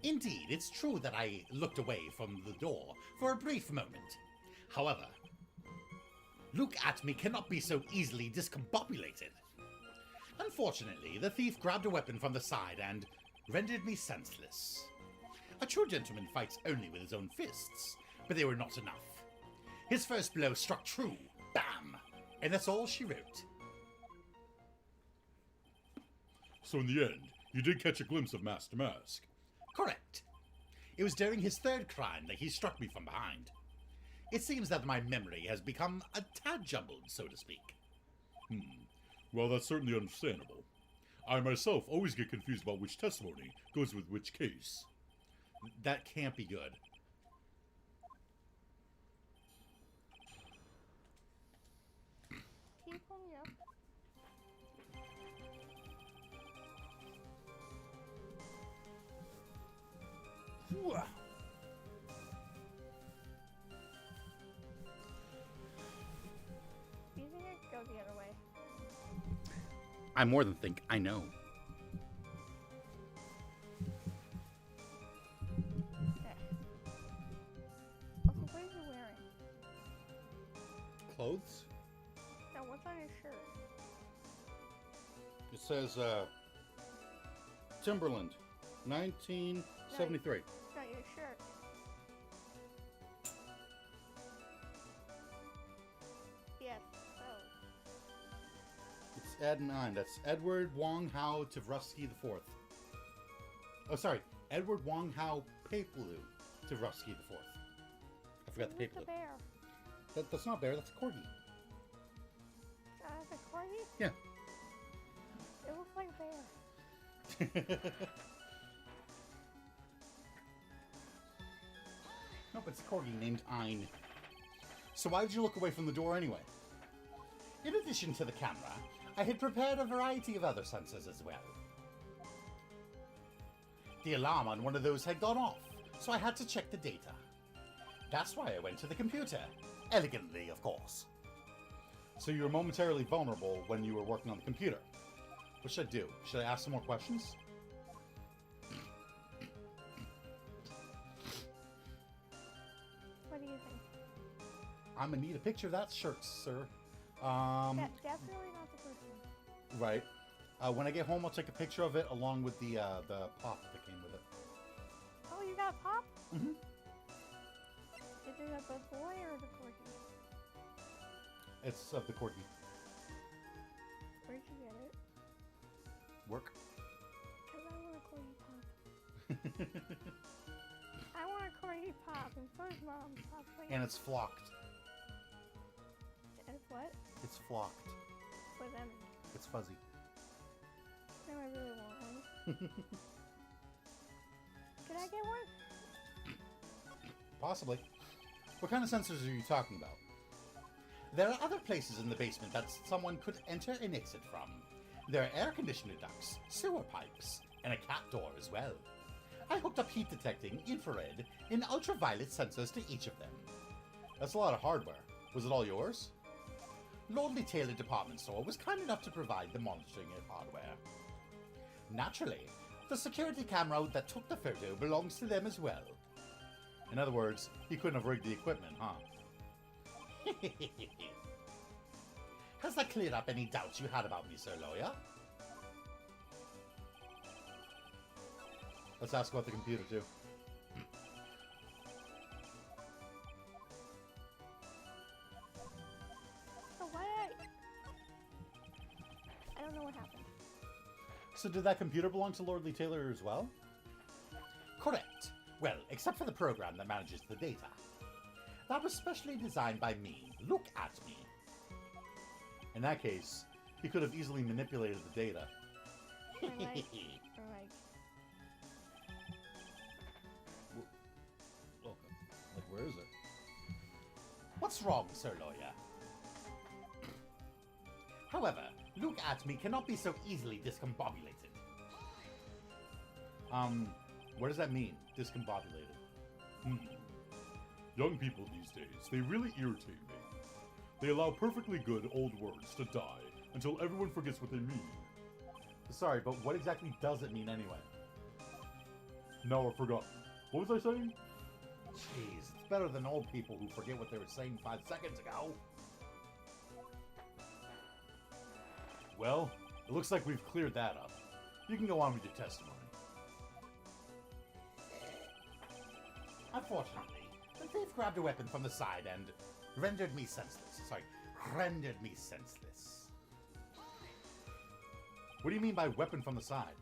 Indeed, it's true that I looked away from the door for a brief moment. However, look at me cannot be so easily discombobulated. Unfortunately, the thief grabbed a weapon from the side and rendered me senseless. A true gentleman fights only with his own fists, but they were not enough. His first blow struck true, bam, and that's all she wrote. So in the end, you did catch a glimpse of Master Mask. Correct. It was during his third crime that he struck me from behind. It seems that my memory has become a tad jumbled, so to speak. Well, that's certainly understandable. I myself always get confused about which testimony goes with which case. That can't be good. Keep pulling up. Do you think I could go the other way? I more than think I know. Okay. Also, what are you wearing? Clothes? No, what's on your shirt? It says, Timberland, 1973. It's not your shirt. Yes, those. It's Ed 9. That's Edward Wong Hao Tvrusky IV. Oh, sorry. Edward Wong Hao Papelu Tvrusky IV. I forgot the Who's Papelu. the bear? That's not bear, that's a corgi. corgi? Yeah. It looks like a bear. Nope, it's a corgi named Ein. So why did you look away from the door anyway? In addition to the camera, I had prepared a variety of other sensors as well. The alarm on one of those had gone off, so I had to check the data. That's why I went to the computer. Elegantly, of course. So you were momentarily vulnerable when you were working on the computer. What should I do? Should I ask some more questions? What do you think? I'm gonna need a picture of that shirt, sir. Definitely not the first one. Right. When I get home, I'll take a picture of it along with the pop that came with it. Oh, you got Pop? Mm-hmm. Is it a boy or the corgi? It's of the corgi. Where'd you get it? Work. Because I want a corgi Pop. I want a corgi Pop, and so does Mom. Pop, please. And it's flocked. It's what? It's flocked. What does that mean? It's fuzzy. No, I really want one. Can I get one? Possibly. What kind of sensors are you talking about? There are other places in the basement that someone could enter and exit from. There are air conditioner ducts, sewer pipes, and a cat door as well. I hooked up heat detecting, infrared, and ultraviolet sensors to each of them. That's a lot of hardware. Was it all yours? Lordly Taylor Department Store was kind enough to provide the monitoring of hardware. Naturally, the security camera that took the photo belongs to them as well. In other words, he couldn't have rigged the equipment, huh? Has that cleared up any doubts you had about me, Sir Lawyer? Let's ask about the computer, too. So why I don't know what happened. So did that computer belong to Lordly Taylor as well? Correct. Well, except for the program that manages the data. That was specially designed by me. Look at me. In that case, he could have easily manipulated the data. Or like, Like, where is it? What's wrong, Sir Lawyer? However, look at me cannot be so easily discombobulated. What does that mean? Discombobulated. Young people these days, they really irritate me. They allow perfectly good old words to die until everyone forgets what they mean. Sorry, but what exactly does it mean anyway? Now I've forgotten. What was I saying? Jeez, it's better than old people who forget what they were saying 5 seconds ago. Well, it looks like we've cleared that up. You can go on with your testimony. Unfortunately, the thief grabbed a weapon from the side and rendered me senseless. Rendered me senseless. What do you mean by weapon from the side?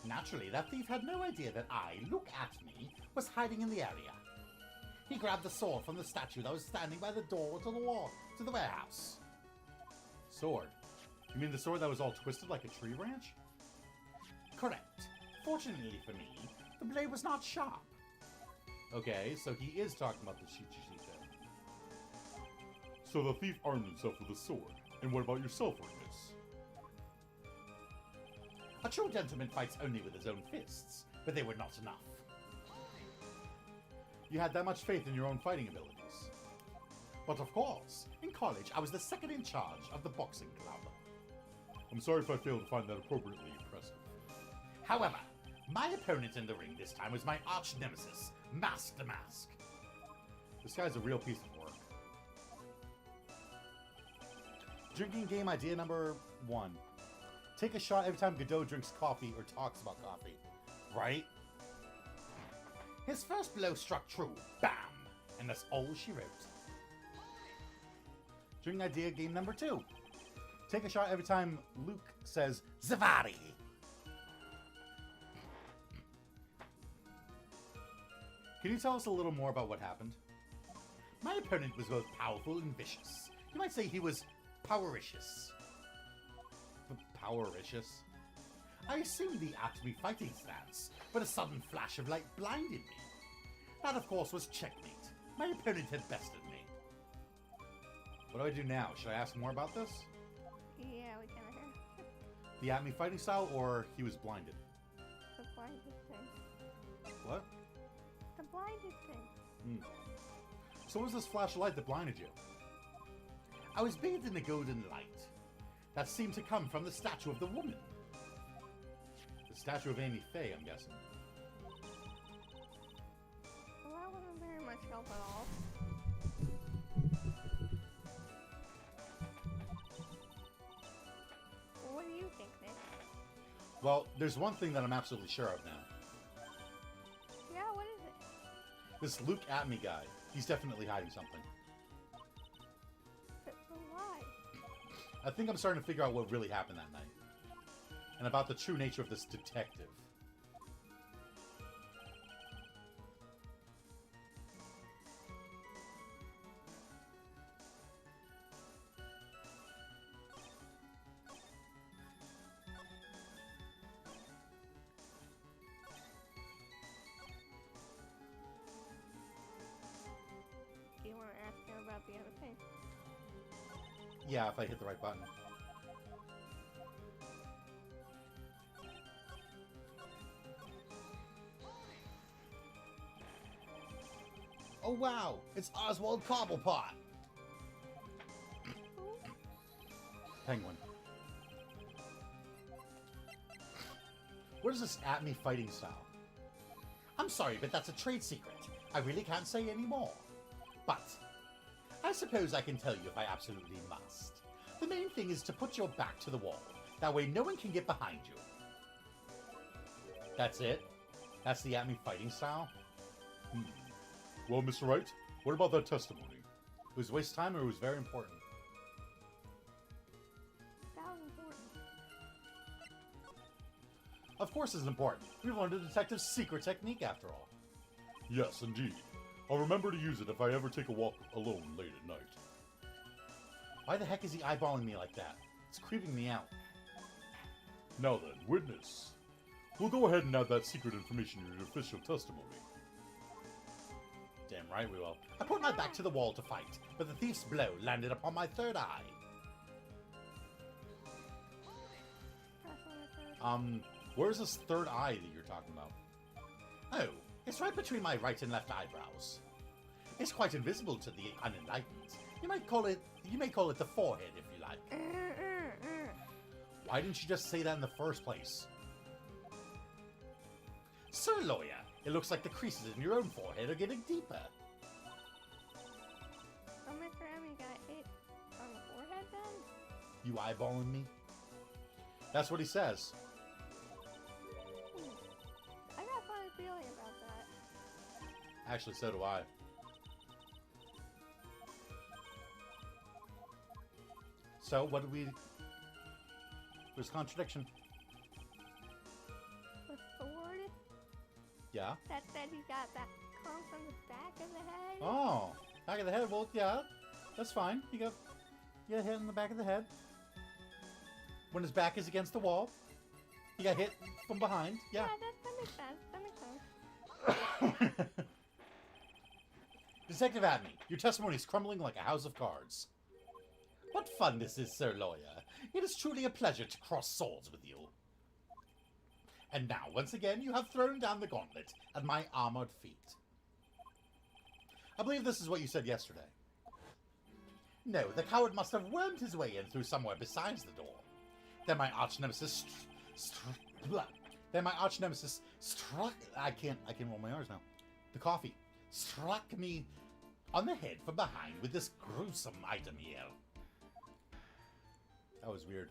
Naturally, that thief had no idea that I, look at me, was hiding in the area. He grabbed the sword from the statue that was standing by the door to the warehouse. Sword? You mean the sword that was all twisted like a tree branch? Correct. Fortunately for me, the blade was not sharp. Okay, so he is talking about the Shichishita. So the thief armed himself with a sword. And what about yourself, Ernest? A true gentleman fights only with his own fists, but they were not enough. You had that much faith in your own fighting abilities. But of course, in college I was the second in charge of the boxing club. I'm sorry if I failed to find that appropriately impressive. However, my opponent in the ring this time was my arch nemesis, Master Mask. This guy's a real piece of work. Drinking game idea number 1. Take a shot every time Godot drinks coffee or talks about coffee. Right? His first blow struck true. Bam! And that's all she wrote. Drinking idea game number 2. Take a shot every time Luke says, Zavari! Can you tell us a little more about what happened? My opponent was both powerful and vicious. You might say he was powericious. powericious. I assumed the Atomy fighting stance, but a sudden flash of light blinded me. That, of course, was checkmate. My opponent had bested me. What do I do now? Should I ask more about this? Yeah, we kind of heard The Atomy fighting style, or he was blinded? the blinded thing. What? The blinded thing. So what was this flash of light that blinded you? I was bathed in a golden light that seemed to come from the statue of the woman. The statue of Amy Faye, I'm guessing. Well, that wasn't very much help at all. Well, what do you think, Nick? Well, there's one thing that I'm absolutely sure of now. Yeah, what is it? This Luke Atme guy, he's definitely hiding something. But why? I think I'm starting to figure out what really happened that night. And about the true nature of this detective. Do you want to ask him about the other thing? Yeah, if I hit the right button. Oh wow, it's Oswald Cobblepot! Penguin. What is this Atme fighting style? I'm sorry, but that's a trade secret. I really can't say any more. But I suppose I can tell you if I absolutely must. The main thing is to put your back to the wall. That way no one can get behind you. That's it? That's the Atme fighting style? Well, Mr. Wright, what about that testimony? It was a waste of time or it was very important? That was important. Of course it's important. We've learned a detective's secret technique after all. Yes, indeed. I'll remember to use it if I ever take a walk alone late at night. Why the heck is he eyeballing me like that? It's creeping me out. Now then, witness. We'll go ahead and add that secret information in your official testimony. Damn right we will. I put my back to the wall to fight, but the thief's blow landed upon my third eye. That's what I said. Where's this third eye that you're talking about? Oh, it's right between my right and left eyebrows. It's quite invisible to the unenlightened. You may call it the forehead if you like. Why didn't you just say that in the first place? Sir Lawyer, it looks like the creases in your own forehead are getting deeper. Oh, Mr. Emmy got hit on the forehead then? You eyeballing me? That's what he says. I got a funny feeling about that. Actually, so do I. So, what do we... There's contradiction. The sword Yeah. that said he got that come from the back of the head? Oh, back of the head. Well, yeah, that's fine. You got hit in the back of the head. When his back is against the wall, he got hit from behind. Yeah. That makes sense. That makes sense. Detective Atme, your testimony is crumbling like a house of cards. What fun this is, Sir Lawyer. It is truly a pleasure to cross swords with you. And now, once again, you have thrown down the gauntlet at my armored feet. I believe this is what you said yesterday. No, the coward must have wormed his way in through somewhere besides the door. Then my arch nemesis struck... I can't roll my R's now. The coffee struck me on the head from behind with this gruesome item here. That was weird.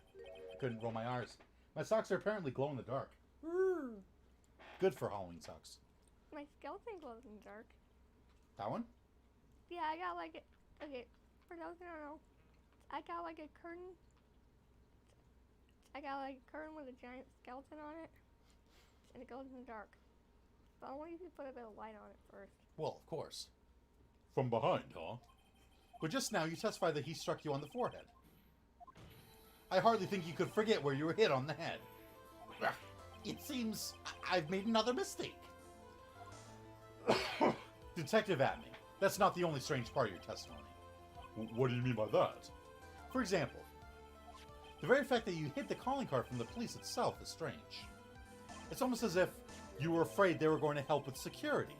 I couldn't roll my R's. My socks are apparently glow in the dark. Good for Halloween socks. My skeleton glows in the dark. That one? Yeah, I got like a... Okay, for those who don't know, I got like a curtain. I got like a curtain with a giant skeleton on it. And it goes in the dark. But only if you put a bit of light on it first. Well, of course. From behind, huh? But just now you testified that he struck you on the forehead. I hardly think you could forget where you were hit on the head. It seems I've made another mistake. Detective Atney, that's not the only strange part of your testimony. What do you mean by that? For example, the very fact that you hid the calling card from the police itself is strange. It's almost as if you were afraid they were going to help with security.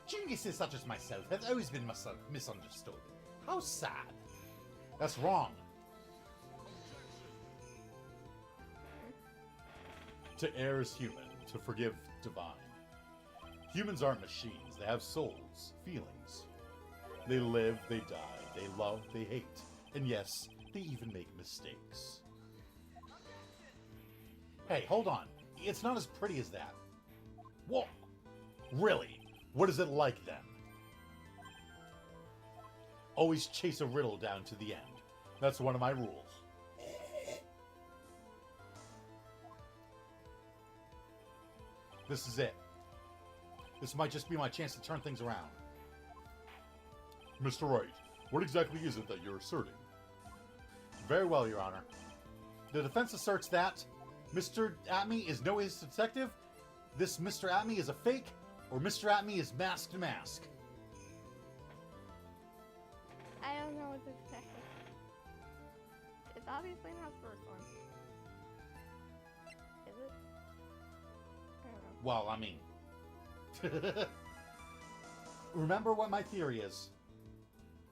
Geniuses such as myself have always been misunderstood. How sad. That's wrong. To err is human, to forgive divine. Humans aren't machines. They have souls, feelings. They live, they die, they love, they hate. And yes, they even make mistakes. Hey, hold on. It's not as pretty as that. Whoa! Really? What is it like then? Always chase a riddle down to the end. That's one of my rules. This is it. This might just be my chance to turn things around. Mr. Wright, what exactly is it that you're asserting? Very well, Your Honor. The defense asserts that Mr. Atney is no ace detective, this Mr. Atney is a fake, or Mr. Atney is masked mask. I don't know what to say. It's obviously not the first one. Is it? I don't know. Well, I mean... Remember what my theory is.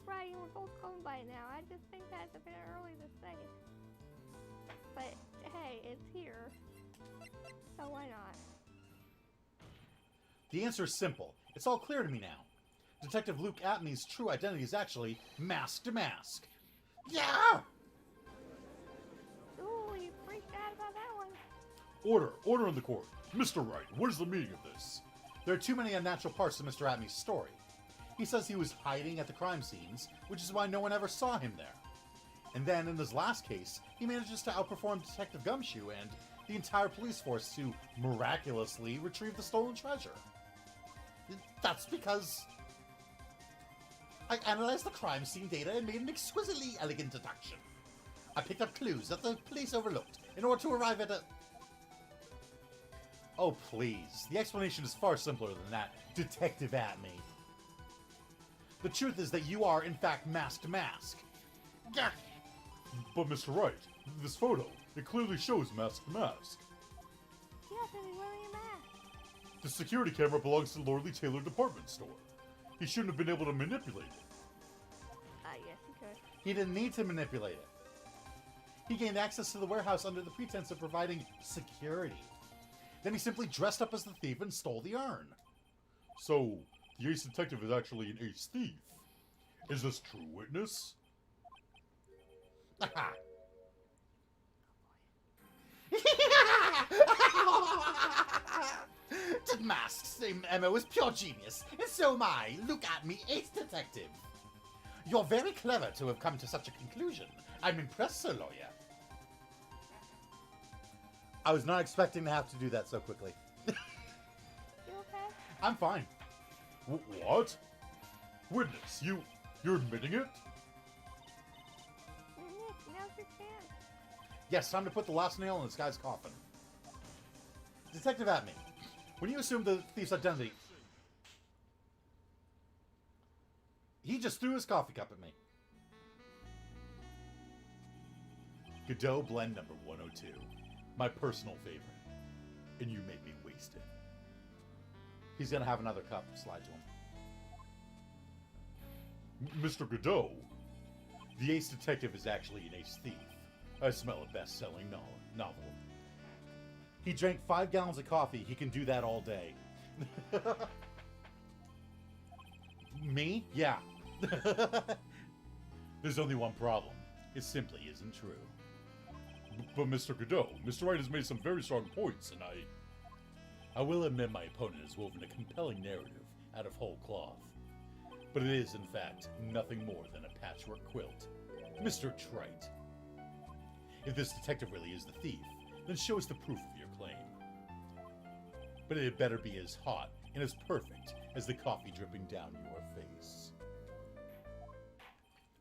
Right, we're both going by it now. I just think that's a bit early to say. But hey, it's here. So why not? The answer is simple. It's all clear to me now. Detective Luke Atney's true identity is actually masked mask. Yeah! Ooh, you freaked out about that one. Order in the court. Mr. Wright, what is the meaning of this? There are too many unnatural parts to Mr. Atney's story. He says he was hiding at the crime scenes, which is why no one ever saw him there. And then, in his last case, he manages to outperform Detective Gumshoe and the entire police force to miraculously retrieve the stolen treasure. That's because I analyzed the crime scene data and made an exquisitely elegant deduction. I picked up clues that the police overlooked in order to arrive at a... Oh, please. The explanation is far simpler than that, Detective Atney. The truth is that you are, in fact, masked mask. Gah! But Mr. Wright, this photo, it clearly shows masked mask. Yeah, because he's wearing a mask. The security camera belongs to Lordly Taylor department store. He shouldn't have been able to manipulate it. Yes, he could. He didn't need to manipulate it. He gained access to the warehouse under the pretense of providing security. Then he simply dressed up as the thief and stole the urn. So, the ace detective is actually an ace thief. Is this true witness? Aha! The mask's MO is pure genius, and so am I. Look at me, ace detective. You're very clever to have come to such a conclusion. I'm impressed, sir lawyer. I was not expecting to have to do that so quickly. You okay? I'm fine. What? Witness, you're admitting it? Nick, now's your chance. Yes, time to put the last nail in this guy's coffin. Detective Atney, when you assumed the thief's identity... He just threw his coffee cup at me. Godot blend number 102. My personal favorite. And you made me waste it. He's gonna have another cup slide to him. Mr. Godot, The ace detective is actually an ace thief. I smell a best-selling novel. He drank 5 gallons of coffee. He can do that all day. Me? Yeah. There's only one problem. It simply isn't true. But Mr. Godot, Mr. Wright has made some very strong points, and I will admit my opponent has woven a compelling narrative out of whole cloth. But it is, in fact, nothing more than a patchwork quilt. Mr. Trite. If this detective really is the thief, then show us the proof of your claim. But it had better be as hot and as perfect as the coffee dripping down your face.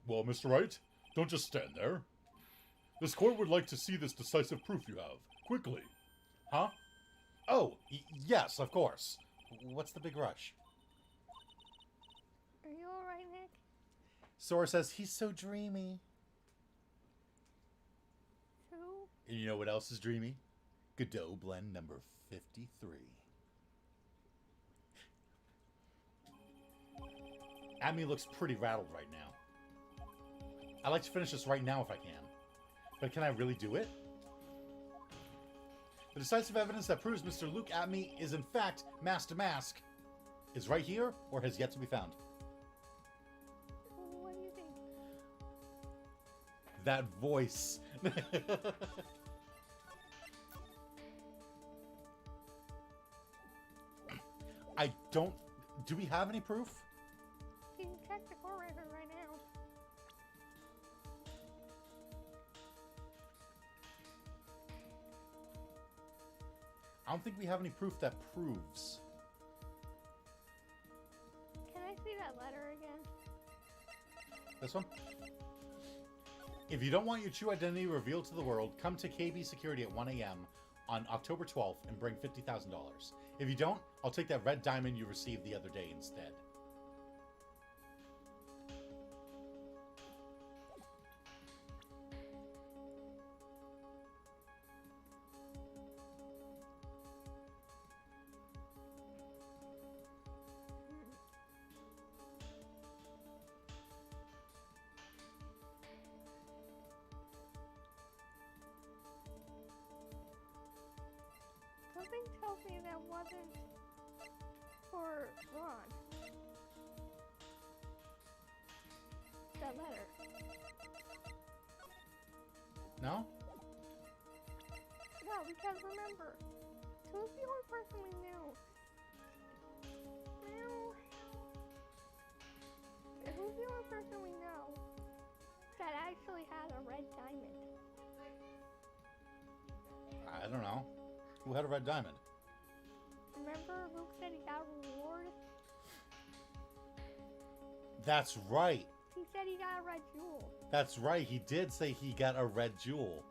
Well, Mr. Wright, Don't just stand there. This court would like to see this decisive proof you have. Quickly. Huh? Oh, yes, of course. What's the big rush? Are you alright, Nick? Sora says he's so dreamy. Who? And you know what else is dreamy? Godot blend number 53. Amy looks pretty rattled right now. I'd like to finish this right now if I can. But can I really do it? The decisive evidence that proves Mr. Luke Atme is in fact Master Mask is right here or has yet to be found. What do you think? That voice. I don't... Do we have any proof? You can check the court record right now. I don't think we have any proof that proves. Can I see that letter again? This one? If you don't want your true identity revealed to the world, come to KB Security at 1 a.m. on October 12th and bring $50,000. If you don't, I'll take that red diamond you received the other day instead. Something tells me that wasn't for Ron. That letter. No? No, because remember, who's the only person we knew? Well, who's the only person we know that actually had a red diamond? I don't know. Who had a red diamond? Remember Luke said he got a reward? That's right. He said he got a red jewel. That's right. He did say he got a red jewel.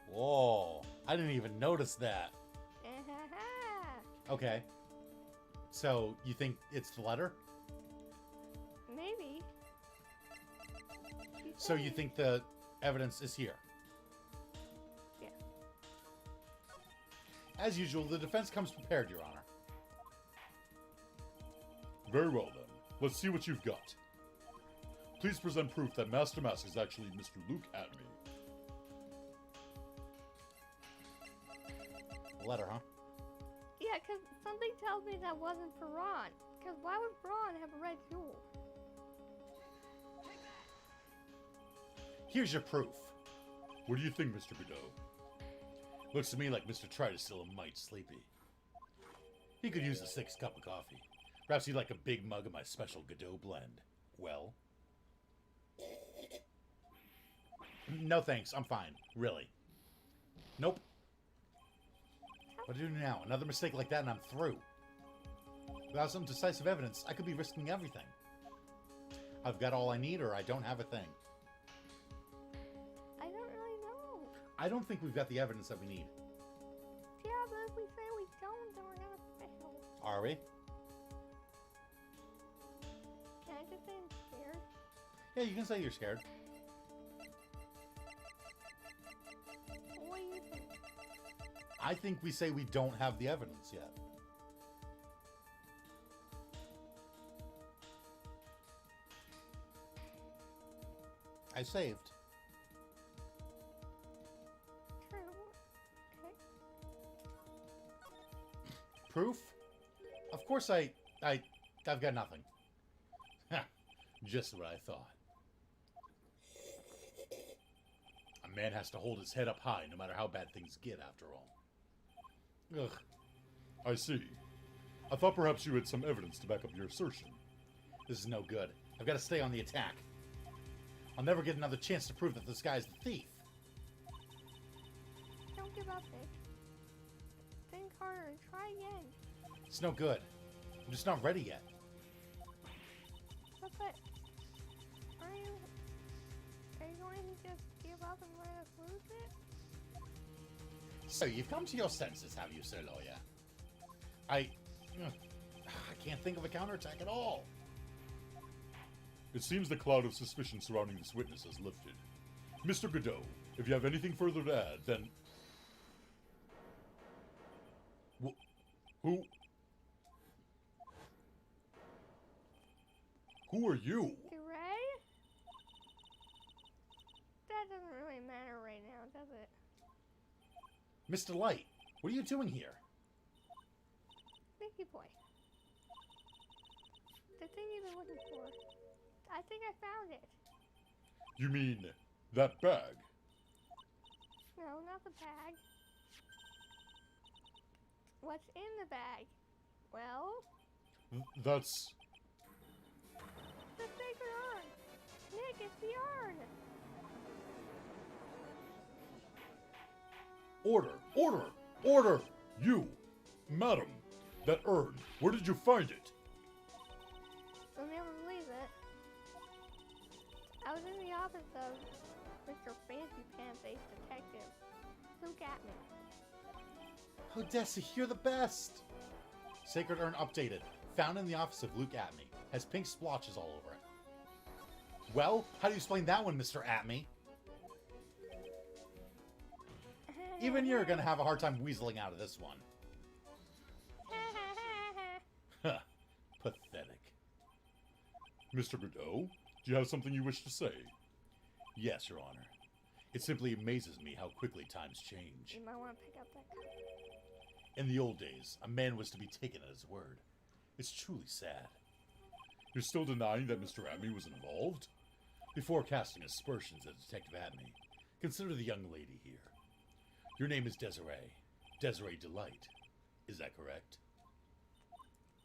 Whoa. I didn't even notice that. Okay. So, you think it's the letter? Maybe. So you think the evidence is here? Yeah. As usual, the defense comes prepared, Your Honor. Very well then. Let's see what you've got. Please present proof that Master Mask is actually Mr. Luke Atme. Letter, huh? Yeah, because something tells me that wasn't for Ron. Because why would Ron have a red jewel? Here's your proof. What do you think, Mr. Godot? Looks to me like Mr. Trilogy is still a mite sleepy. He could use a 6 cup of coffee. Perhaps he'd like a big mug of my special Godot blend. Well? No thanks, I'm fine. Really. Nope. What do I do now? Another mistake like that and I'm through. Without some decisive evidence, I could be risking everything. I've got all I need or I don't have a thing. I don't really know. I don't think we've got the evidence that we need. Yeah, but if we say we don't, then we're gonna fail. Are we? Can I just say I'm scared? Yeah, you can say you're scared. What do you think? I think we say we don't have the evidence yet. I saved. True. Okay. Proof? Of course I've got nothing. Just what I thought. A man has to hold his head up high no matter how bad things get, after all. Ugh. I see. I thought perhaps you had some evidence to back up your assertion. This is no good. I've got to stay on the attack. I'll never get another chance to prove that this guy's the thief. Don't give up, Nick. Think harder and try again. It's no good. I'm just not ready yet. But and let us lose it? So you've come to your senses, have you, Sir Lawyer? I can't think of a counterattack at all. It seems the cloud of suspicion surrounding this witness has lifted. Mr. Godot, if you have anything further to add, then... Who? Who are you? DeRay? That doesn't really matter right now, does it? Mr. Light, what are you doing here? Thank you, boy. The thing you've been looking for. I think I found it. You mean that bag? No, not the bag. What's in the bag? Well, That's... the sacred urn. Nick, it's the urn. Order! Order! Order! You! Madam! That urn! Where did you find it? You'll never believe it. I was in the office of Mr. Fancy Pants Ace Detective. Luke at me. Odessa, you're the best! Sacred Urn updated. Found in the office of Luke Atme. Has pink splotches all over it. Well, how do you explain that one, Mr. Atme? Even you're gonna have a hard time weaseling out of this one. Huh. Pathetic. Mr. Godot, do you have something you wish to say? Yes, Your Honor. It simply amazes me how quickly times change. You might want to pick up that cup. In the old days, a man was to be taken at his word. It's truly sad. You're still denying that Mr. Atme was involved? Before casting aspersions at Detective Atme, consider the young lady here. Your name is Desiree. Desiree Delight. Is that correct?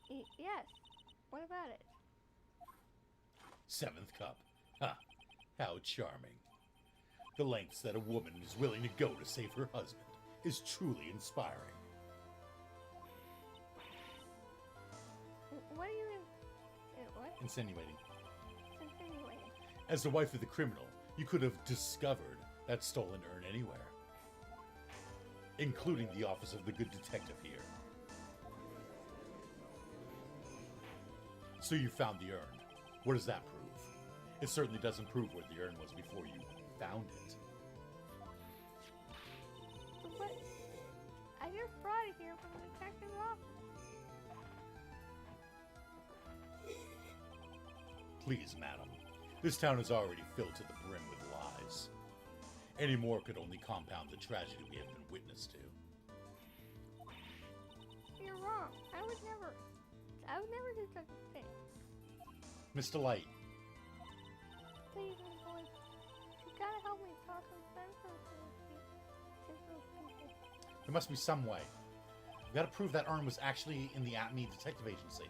Yes. What about it? Seventh cup. Ha! How charming. The lengths that a woman is willing to go to save her husband is truly inspiring. What are you what? Insinuating. Insinuating. As the wife of the criminal, you could have discovered that stolen urn anywhere. Including the office of the good detective here. So you found the urn. What does that prove? It certainly doesn't prove where the urn was before you found it. But I just brought it here from the detective's office. Please, madam. This town is already filled to the brim with lies. Any more could only compound the tragedy we have been witness to. You're wrong. I would never do such a thing. Mr. Light, Please, Miss Boyd. You gotta help me talk some sense into those people. there must be some way. We've got to prove that urn was actually in the Atme Detective Agency.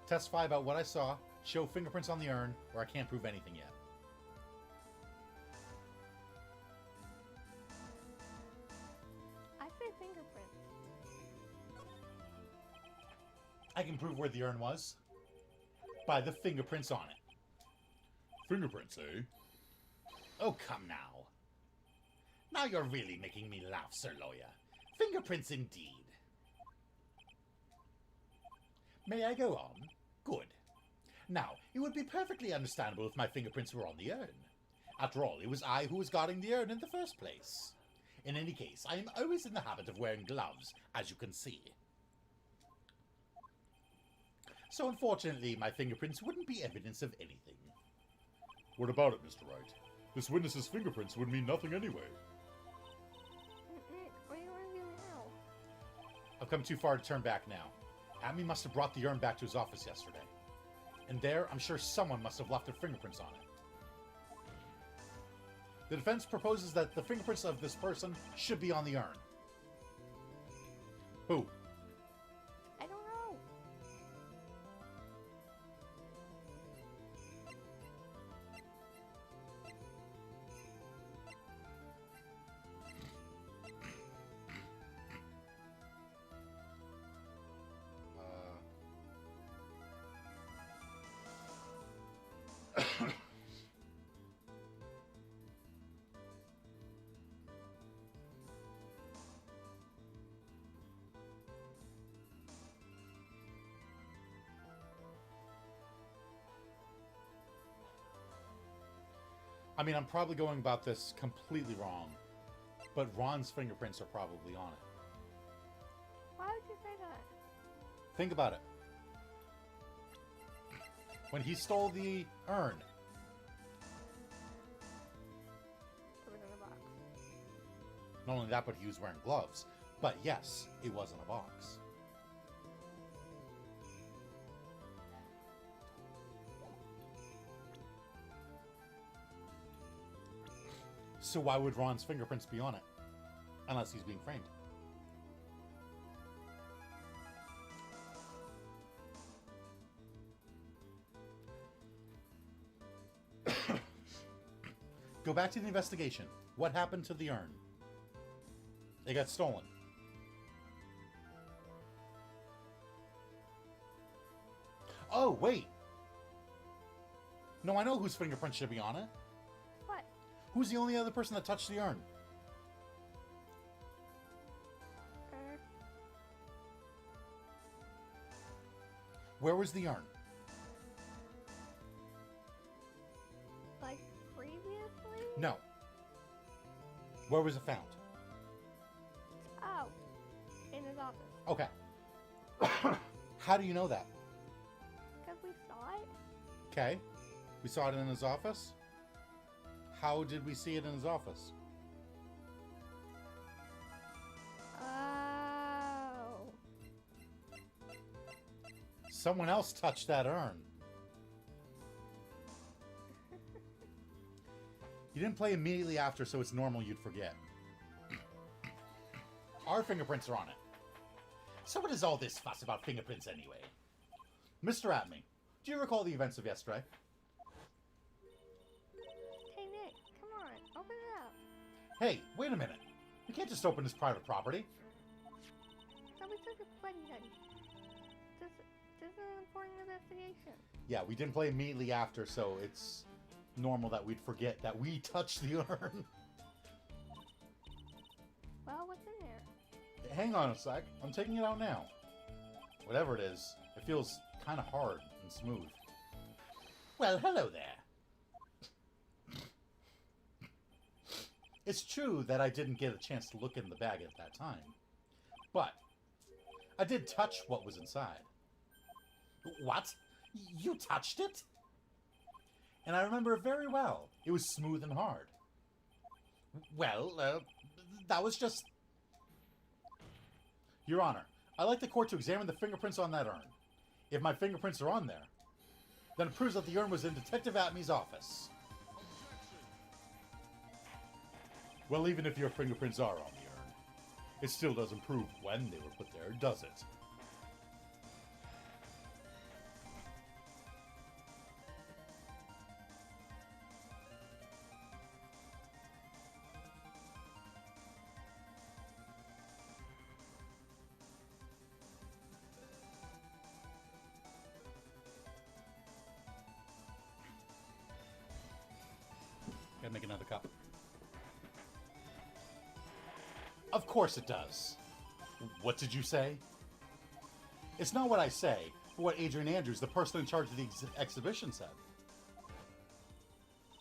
Testify about what I saw, show fingerprints on the urn, or I can't prove anything yet. I say fingerprints. I can prove where the urn was by the fingerprints on it. Fingerprints, eh? Oh, come now. Now you're really making me laugh, Sir Lawyer. Fingerprints indeed. May I go on? Good. Now, it would be perfectly understandable if my fingerprints were on the urn. After all, it was I who was guarding the urn in the first place. In any case, I am always in the habit of wearing gloves, as you can see. So unfortunately, my fingerprints wouldn't be evidence of anything. What about it, Mr. Wright? This witness's fingerprints would mean nothing anyway. What do you want to do now? I've come too far to turn back now. Atme must have brought the urn back to his office yesterday. And there, I'm sure someone must have left their fingerprints on it. The defense proposes that the fingerprints of this person should be on the urn. Who? I don't know. I mean, I'm probably going about this completely wrong, but Ron's fingerprints are probably on it. Why would you say that? Think about it. When he stole the urn, It was in a box. not only that, but he was wearing gloves. But yes, it was in a box. So why would Ron's fingerprints be on it? Unless he's being framed. Go back to the investigation. What happened to the urn? It got stolen. Oh, wait. No, I know whose fingerprint should be on it. What? Who's the only other person that touched the urn? Where was the urn? Like previously? No. Where was it found? Oh, in his office. Okay. How do you know that? Because we saw it. Okay. We saw it in his office? How did we see it in his office? Oh. Someone else touched that urn. You didn't play immediately after, so it's normal you'd forget. Our fingerprints are on it. So what is all this fuss about fingerprints anyway? Mr. Atme, do you recall the events of yesterday? Hey Nick, come on, open it up. Hey, wait a minute. We can't just open this private property. So we took a buddy study. This is an important investigation. Yeah, we didn't play immediately after, so it's normal that we'd forget that we touched the urn. Well, what's in there? Hang on a sec. I'm taking it out now. Whatever it is, it feels kind of hard and smooth. Well, hello there. It's true that I didn't get a chance to look in the bag at that time, but I did touch what was inside. What? You touched it? And I remember it very well. It was smooth and hard. Well, that was just... Your Honor, I'd like the court to examine the fingerprints on that urn. If my fingerprints are on there, then it proves that the urn was in Detective Atme's office. Well, even if your fingerprints are on the urn, it still doesn't prove when they were put there, does it? Gotta make another cup. Of course it does. What did you say? It's not what I say, but what Adrian Andrews, the person in charge of the exhibition, said.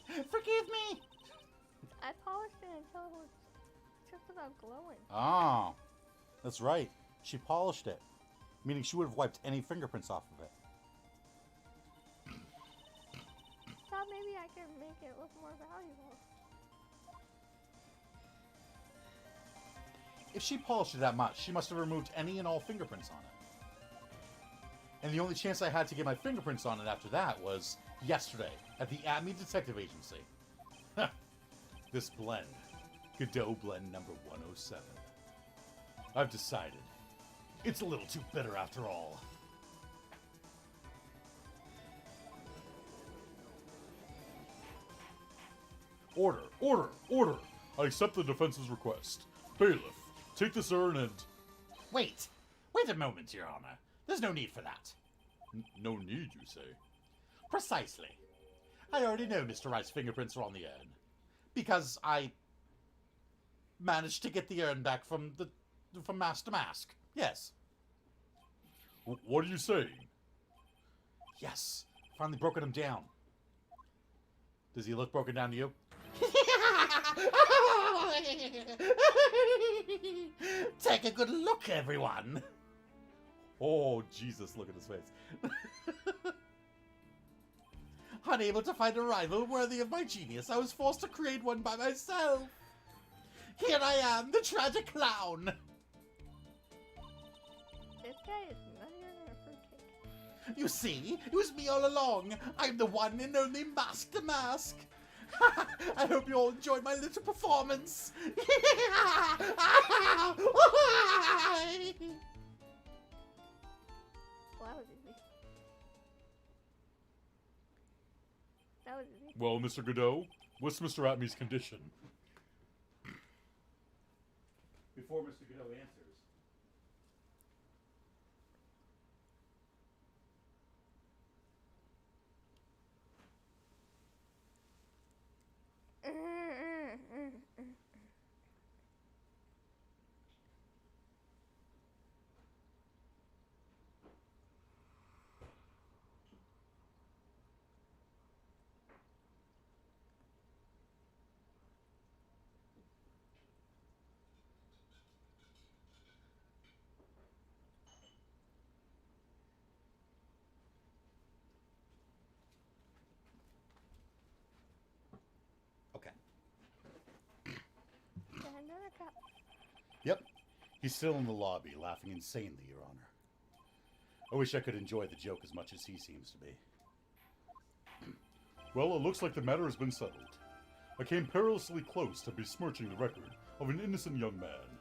Forgive me! I polished it until it was just about glowing. Ah, that's right. She polished it, meaning she would have wiped any fingerprints off of it. Thought maybe I could make it look more valuable. If she polished it that much, she must have removed any and all fingerprints on it. And the only chance I had to get my fingerprints on it after that was yesterday at the Atme Detective Agency. This blend, Godot Blend number 107. I've decided. It's a little too bitter after all. Order, order, order! I accept the defense's request. Bailiff, take this urn and... Wait a moment, Your Honor. There's no need for that. No need, you say? Precisely. I already know Mr. Wright's fingerprints are on the urn. Because I managed to get the urn back from Master Mask. Yes. What are you saying? Yes. Finally broken him down. Does he look broken down to you? Take a good look, everyone. Oh, Jesus, look at his face. Unable to find a rival worthy of my genius, I was forced to create one by myself. Here I am, the tragic clown. This guy is nuttier than a fruitcake. You see, it was me all along. I'm the one and only Mask to Mask. I hope you all enjoyed my little performance. Well, that was easy. That was easy. Well, Mr. Godot, what's Mr. Atmy's condition? Before Mr. Godot answers. Okay. Another cup. Yep. He's still in the lobby, laughing insanely, Your Honor. I wish I could enjoy the joke as much as he seems to be. Well, it looks like the matter has been settled. I came perilously close to besmirching the record of an innocent young man.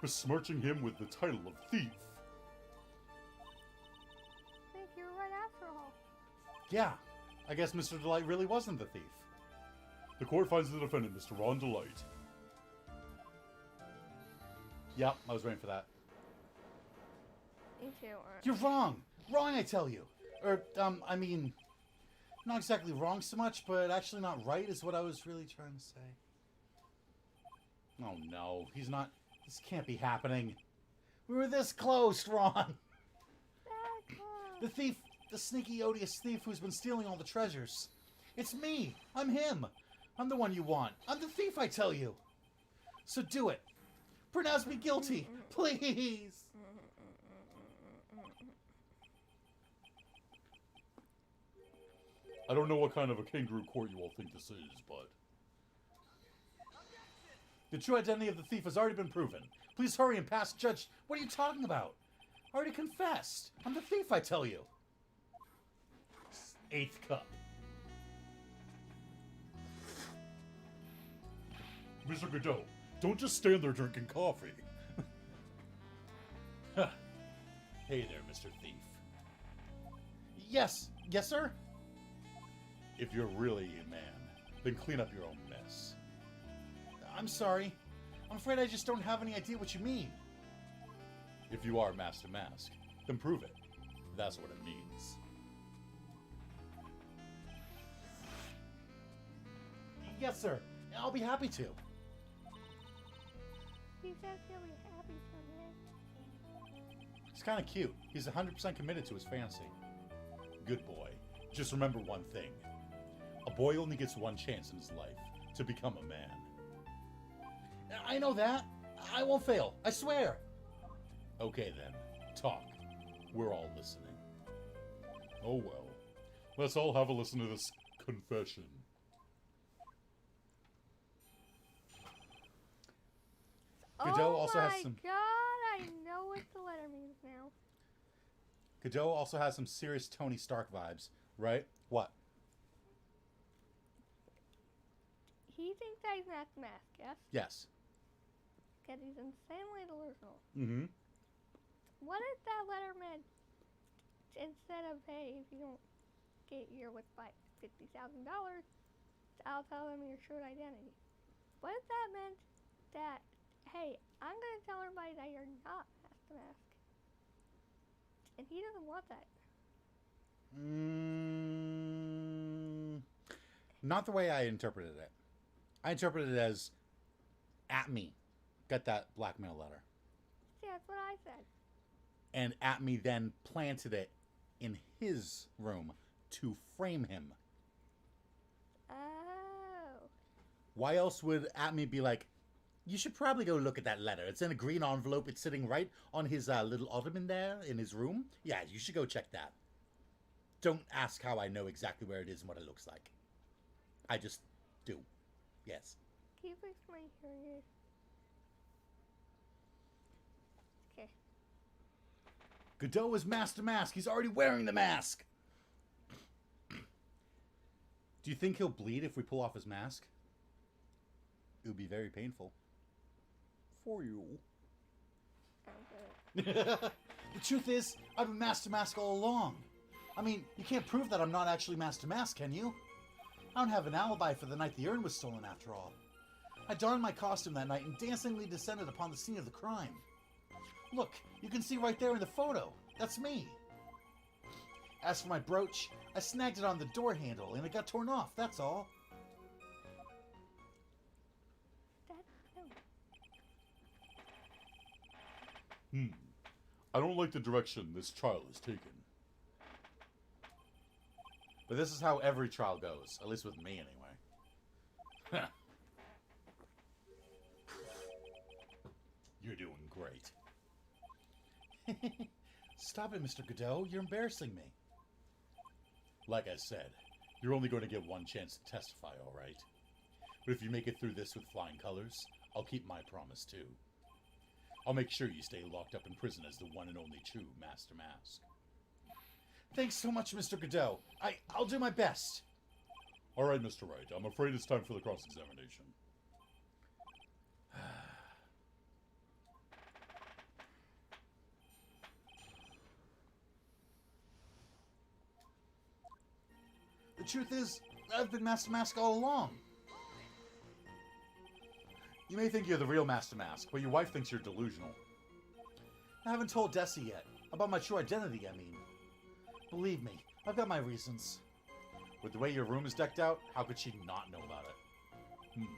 Besmirching him with the title of thief. I think you were right after all. Yeah. I guess Mr. Delight really wasn't the thief. The court finds the defendant, Mr. Ron Delight. Yep, I was waiting for that. Me too. You're wrong! Wrong, I tell you! I mean... Not exactly wrong so much, but actually not right is what I was really trying to say. Oh no, he's not... This can't be happening. We were this close, Ron! The thief, the sneaky, odious thief who's been stealing all the treasures. It's me! I'm him! I'm the one you want. I'm the thief, I tell you! So do it! Pronounce me guilty! Please! I don't know what kind of a kangaroo court you all think this is, but... The true identity of the thief has already been proven. Please hurry and pass judge. What are you talking about? I already confessed. I'm the thief, I tell you. 8th cup. Mr. Godot, don't just stand there drinking coffee. Hey there, Mr. Thief. Yes. Yes, sir? If you're really a man, then clean up your own mess. I'm sorry. I'm afraid I just don't have any idea what you mean. If you are Master Mask, then prove it. That's what it means. Yes, sir. I'll be happy to. He says he'll be happy someday. He's kind of cute. He's 100% committed to his fantasy. Good boy. Just remember one thing. A boy only gets one chance in his life to become a man. I know that. I won't fail. I swear. Okay then. Talk. We're all listening. Oh well. Let's all have a listen to this confession. Godot also has some... Oh my god, I know what the letter means now. Godot also has some serious Tony Stark vibes, right? What? He thinks that he's Mask Mask, yes? Yes. Because he's insanely delusional. Mm-hmm. What if that letter meant, instead of, hey, if you don't get your with by $50,000, I'll tell them your true identity. What if that meant that, hey, I'm going to tell everybody that you're not Mask to Mask? And he doesn't want that. Not the way I interpreted it. I interpreted it as, at me, got that blackmail letter. See, that's what I said. And at me then planted it in his room to frame him. Why else would Atme be like, you should probably go look at that letter. It's in a green envelope. It's sitting right on his little ottoman there in his room. Yeah, you should go check that. Don't ask how I know exactly where it is and what it looks like. I just do. Yes. Can you fix my hearing? Okay. Godot is Master Mask. He's already wearing the mask. Do you think he'll bleed if we pull off his mask? It would be very painful. For you. Okay. The truth is, I've been Master Mask all along. I mean, you can't prove that I'm not actually Master Mask, can you? I don't have an alibi for the night the urn was stolen, after all. I donned my costume that night and dancingly descended upon the scene of the crime. Look, you can see right there in the photo. That's me. As for my brooch, I snagged it on the door handle and it got torn off, that's all. No. I don't like the direction this trial is taken. But this is how every trial goes, at least with me anyway. You're doing great. Stop it, Mr. Godot. You're embarrassing me. Like I said, you're only going to get one chance to testify, all right? But if you make it through this with flying colors, I'll keep my promise too. I'll make sure you stay locked up in prison as the one and only true Master Mask. Thanks so much, Mr. Godot. I'll do my best. All right, Mr. Wright, I'm afraid it's time for the cross-examination. The truth is, I've been Master Mask all along. You may think you're the real Master Mask, but your wife thinks you're delusional. I haven't told Desi yet. About my true identity, I mean. Believe me, I've got my reasons. With the way your room is decked out, how could she not know about it?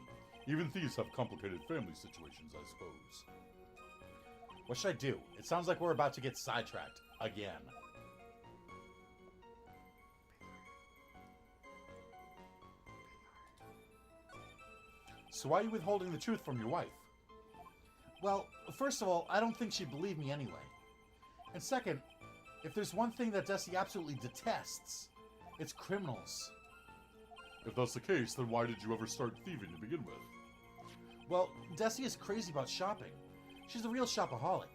Even thieves have complicated family situations, I suppose. What should I do? It sounds like we're about to get sidetracked. Again. So why are you withholding the truth from your wife? Well, first of all, I don't think she'd believe me anyway. And second, if there's one thing that Desi absolutely detests, it's criminals. If that's the case, then why did you ever start thieving to begin with? Well, Desi is crazy about shopping. She's a real shopaholic.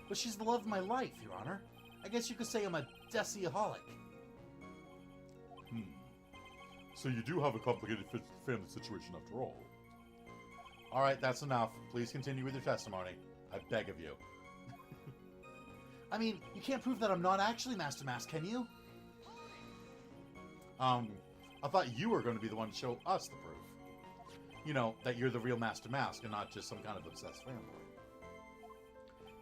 But she's the love of my life, Your Honor. I guess you could say I'm a Desi-aholic. So you do have a complicated family situation after all. All right, that's enough. Please continue with your testimony. I beg of you. I mean, you can't prove that I'm not actually Master Mask, can you? I thought you were going to be the one to show us the proof. You know, that you're the real Master Mask and not just some kind of obsessed fanboy.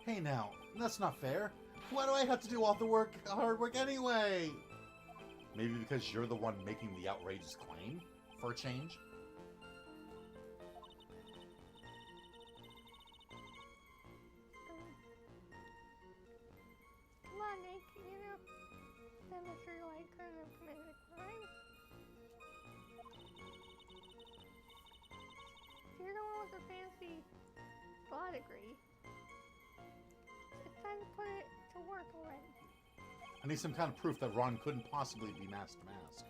Hey now, that's not fair. Why do I have to do all the hard work anyway? Maybe because you're the one making the outrageous claim for a change? Come on, Nick. You know that Mr. Wright couldn't have committed a crime. You're the one with the fancy law degree. It's time to put it to work already. I need some kind of proof that Ron couldn't possibly be Master Mask.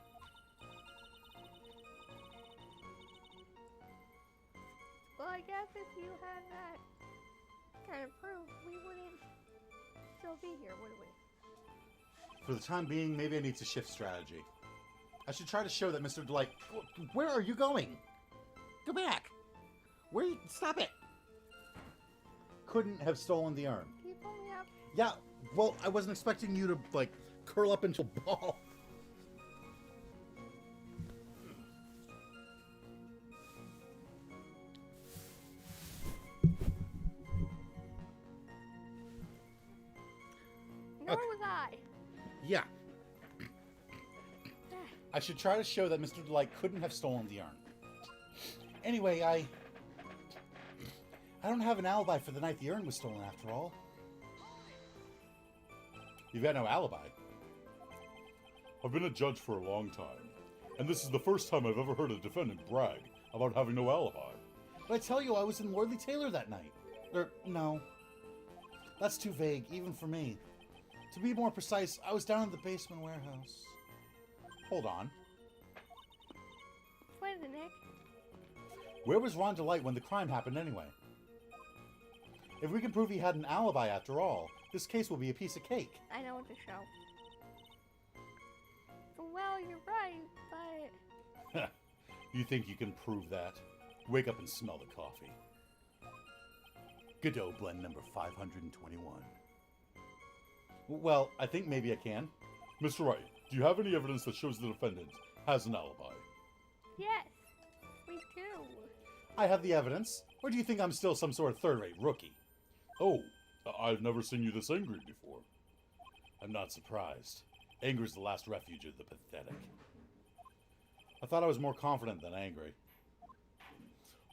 Well, I guess if you had that kind of proof, we wouldn't still be here, would we? For the time being, maybe I need to shift strategy. I should try to show that Mr. Delight... Where are you going? Go back! Stop it! Couldn't have stolen the urn. Can you pull me up? Yeah, well, I wasn't expecting you to, like, curl up into a ball. Nor Okay. was I. Yeah. I should try to show that Mr. Delight couldn't have stolen the urn. Anyway, I don't have an alibi for the night the urn was stolen, after all. You've got no alibi. I've been a judge for a long time, and this is the first time I've ever heard a defendant brag about having no alibi. But I tell you, I was in Lordly Taylor that night. No. That's too vague, even for me. To be more precise, I was down in the basement warehouse. Hold on. What is it, Nick? Where was Ron DeLite when the crime happened anyway? If we can prove he had an alibi after all, this case will be a piece of cake. I know what to show. Well, you're right, but... You think you can prove that? Wake up and smell the coffee. Godot blend number 521. Well, I think maybe I can. Mr. Wright, do you have any evidence that shows the defendant has an alibi? Yes, we do. I have the evidence. Or do you think I'm still some sort of third-rate rookie? Oh, I've never seen you this angry before. I'm not surprised. Anger is the last refuge of the pathetic. I thought I was more confident than angry.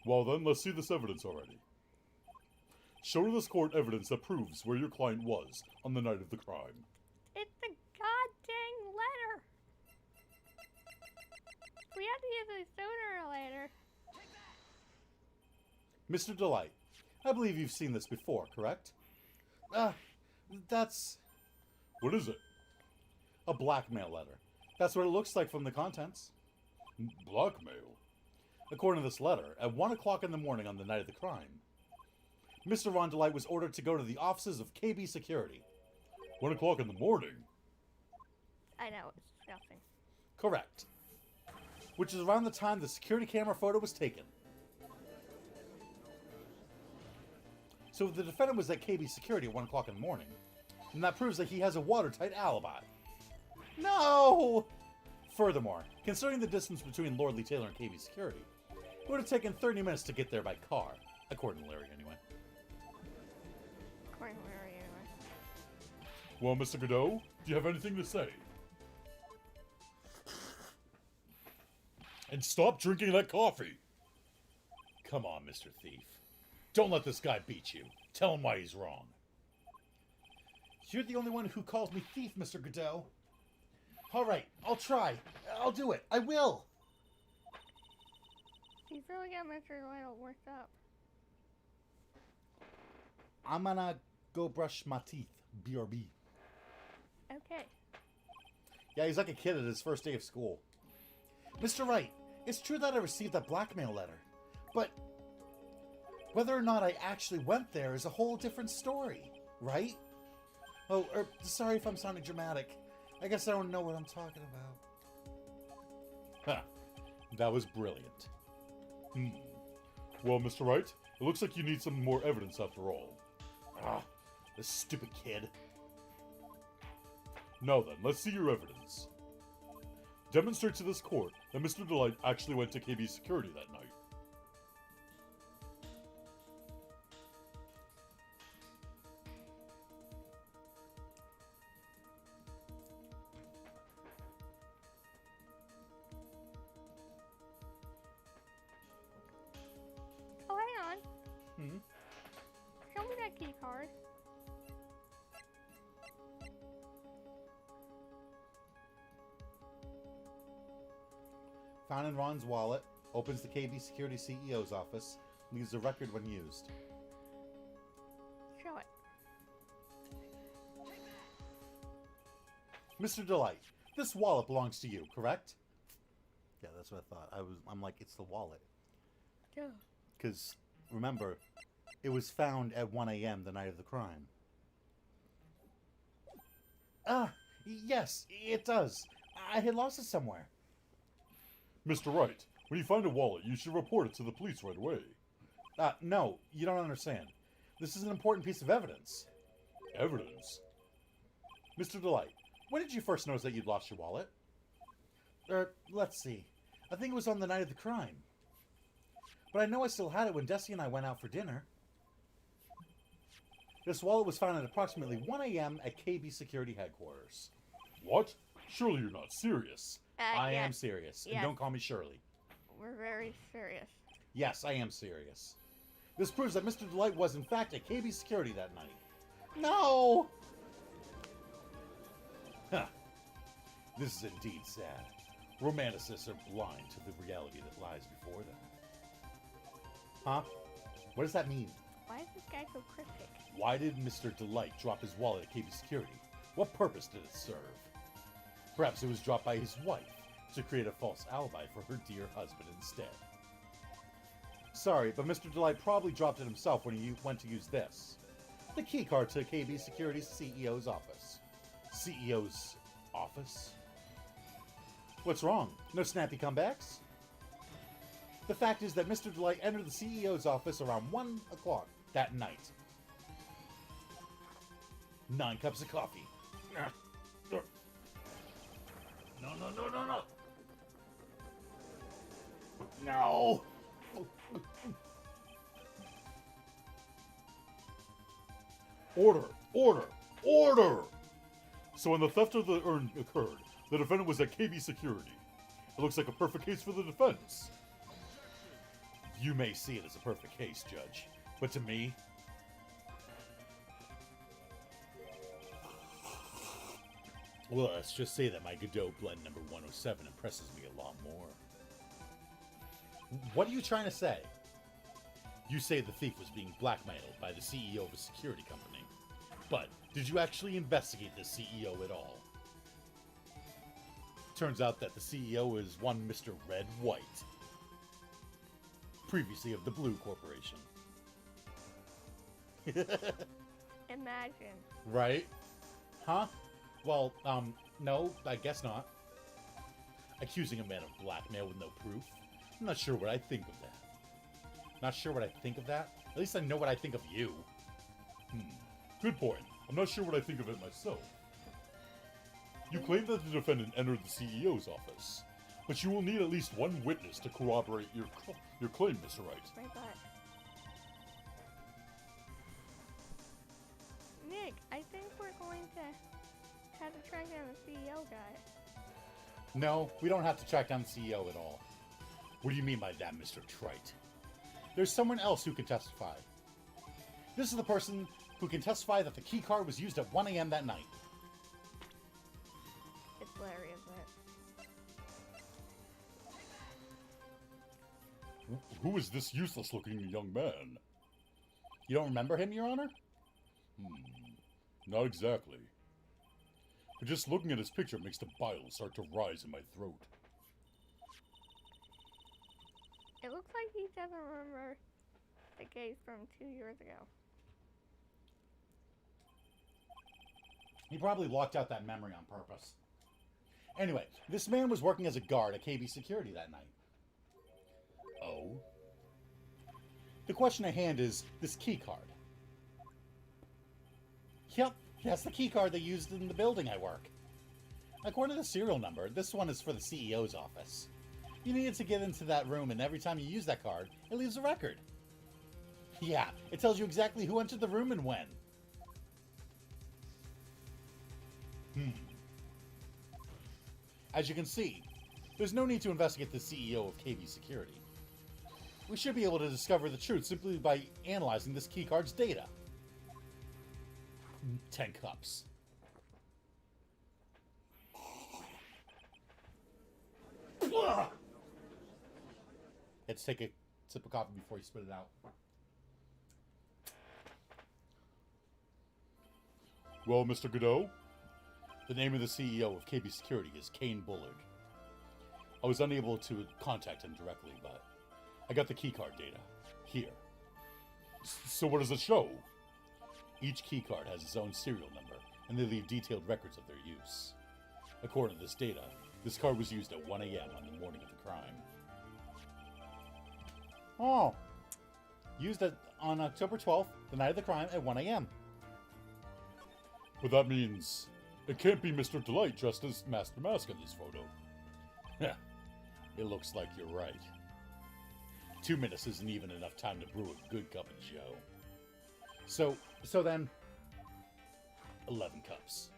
Well then, let's see this evidence already. Show this court evidence that proves where your client was on the night of the crime. It's a goddamn letter. We have to use it sooner or later. Mr. DeLite, I believe you've seen this before, correct? That's... What is it? a blackmail letter. That's what it looks like from the contents. Blackmail? According to this letter, at 1 o'clock in the morning on the night of the crime, Mr. Ron DeLite was ordered to go to the offices of KB Security. 1 o'clock in the morning? I know, it's disgusting. Correct. Which is around the time the security camera photo was taken. So if the defendant was at KB Security at 1 o'clock in the morning, then that proves that he has a watertight alibi. No! Furthermore, considering the distance between Lordly Taylor and KB Security, it would have taken 30 minutes to get there by car, according to Larry anyway. According to Larry, anyway. Well, Mr. Godot, do you have anything to say? And stop drinking that coffee! Come on, Mr. Thief. Don't let this guy beat you. Tell him why he's wrong. You're the only one who calls me thief, Mr. Godot. All right, I'll try. I'll do it. I will. He's really got Mr. Doyle worked up. I'm gonna go brush my teeth. BRB. Okay. Yeah, he's like a kid at his first day of school. Mr. Wright, it's true that I received that blackmail letter, but whether or not I actually went there is a whole different story, right? Oh, sorry if I'm sounding dramatic. I guess I don't know what I'm talking about. Huh. That was brilliant. Well, Mr. Wright, it looks like you need some more evidence after all. Ah, this stupid kid. Now then, let's see your evidence. Demonstrate to this court that Mr. DeLite actually went to KB Security that night. Oh, hang on. Hmm? Show me that key card. Found in Ron's wallet. Opens the KB Security CEO's office. Leaves a record when used. Show it. Mr. DeLite, this wallet belongs to you, correct? Yeah, that's what I thought. I'm like, it's the wallet. Duh. Because, remember, it was found at 1 a.m. the night of the crime. Ah, yes, it does. I had lost it somewhere. Mr. Wright, when you find a wallet, you should report it to the police right away. No, you don't understand. This is an important piece of evidence. Evidence? Mr. DeLite, when did you first notice that you'd lost your wallet? Let's see. I think it was on the night of the crime. But I know I still had it when Desi and I went out for dinner. This wallet was found at approximately 1 a.m. at KB Security Headquarters. What? Surely you're not serious. I yes. am serious. Yes. And don't call me Shirley. We're very serious. Yes, I am serious. This proves that Mr. DeLite was, in fact, at KB Security that night. No! Huh. This is indeed sad. Romanticists are blind to the reality that lies before them. Huh? What does that mean? Why is this guy so cryptic? Why did Mr. Delight drop his wallet at KB Security? What purpose did it serve? Perhaps it was dropped by his wife to create a false alibi for her dear husband instead. Sorry, but Mr. Delight probably dropped it himself when he went to use this. The keycard to KB Security's CEO's office. CEO's office? What's wrong? No snappy comebacks? The fact is that Mr. Delight entered the CEO's office around 1 o'clock that night. 9 cups of coffee. No. No! Order! Order! Order! So when the theft of the urn occurred, the defendant was at KB Security. It looks like a perfect case for the defense. You may see it as a perfect case, Judge, but to me... Well, let's just say that my Godot blend number 107 impresses me a lot more. What are you trying to say? You say the thief was being blackmailed by the CEO of a security company. But did you actually investigate the CEO at all? Turns out that the CEO is one Mr. Red White, previously of the Blue Corporation. Imagine. Right? Huh? Well, no, I guess not. Accusing a man of blackmail with no proof? I'm not sure what I think of that. Not sure what I think of that? At least I know what I think of you. Good point. I'm not sure what I think of it myself. You claim that the defendant entered the CEO's office, but you will need at least one witness to corroborate your claim, Mr. Wright. My butt. Nick, I think we're going to have to track down the CEO guy. No, we don't have to track down the CEO at all. What do you mean by that, Mr. Trite? There's someone else who can testify. This is the person who can testify that the key card was used at 1 a.m. that night. It's Larry, isn't it? Who is this useless-looking young man? You don't remember him, Your Honor? Not exactly. But just looking at his picture makes the bile start to rise in my throat. It looks like he doesn't remember the case from 2 years ago. He probably blocked out that memory on purpose. Anyway, this man was working as a guard at KB Security that night. Oh? The question at hand is this key card. Yep, that's the key card they used in the building I work. According to the serial number, this one is for the CEO's office. You needed to get into that room, and every time you use that card, it leaves a record. Yeah, it tells you exactly who entered the room and when. As you can see, there's no need to investigate the CEO of KB Security. We should be able to discover the truth simply by analyzing this keycard's data. 10 cups. Let's take a sip of coffee before you spit it out. Well, Mr. Godot, the name of the CEO of KB Security is Kane Bullard. I was unable to contact him directly, but I got the keycard data. Here. So what does it show? Each keycard has its own serial number, and they leave detailed records of their use. According to this data, this card was used at 1 a.m. on the morning of the crime. Oh. Used on October 12th, the night of the crime, at 1 a.m. But that means it can't be Mr. Delight dressed as Master Mask in this photo. Heh, it looks like you're right. 2 minutes isn't even enough time to brew a good cup of joe. So then, 11 cups.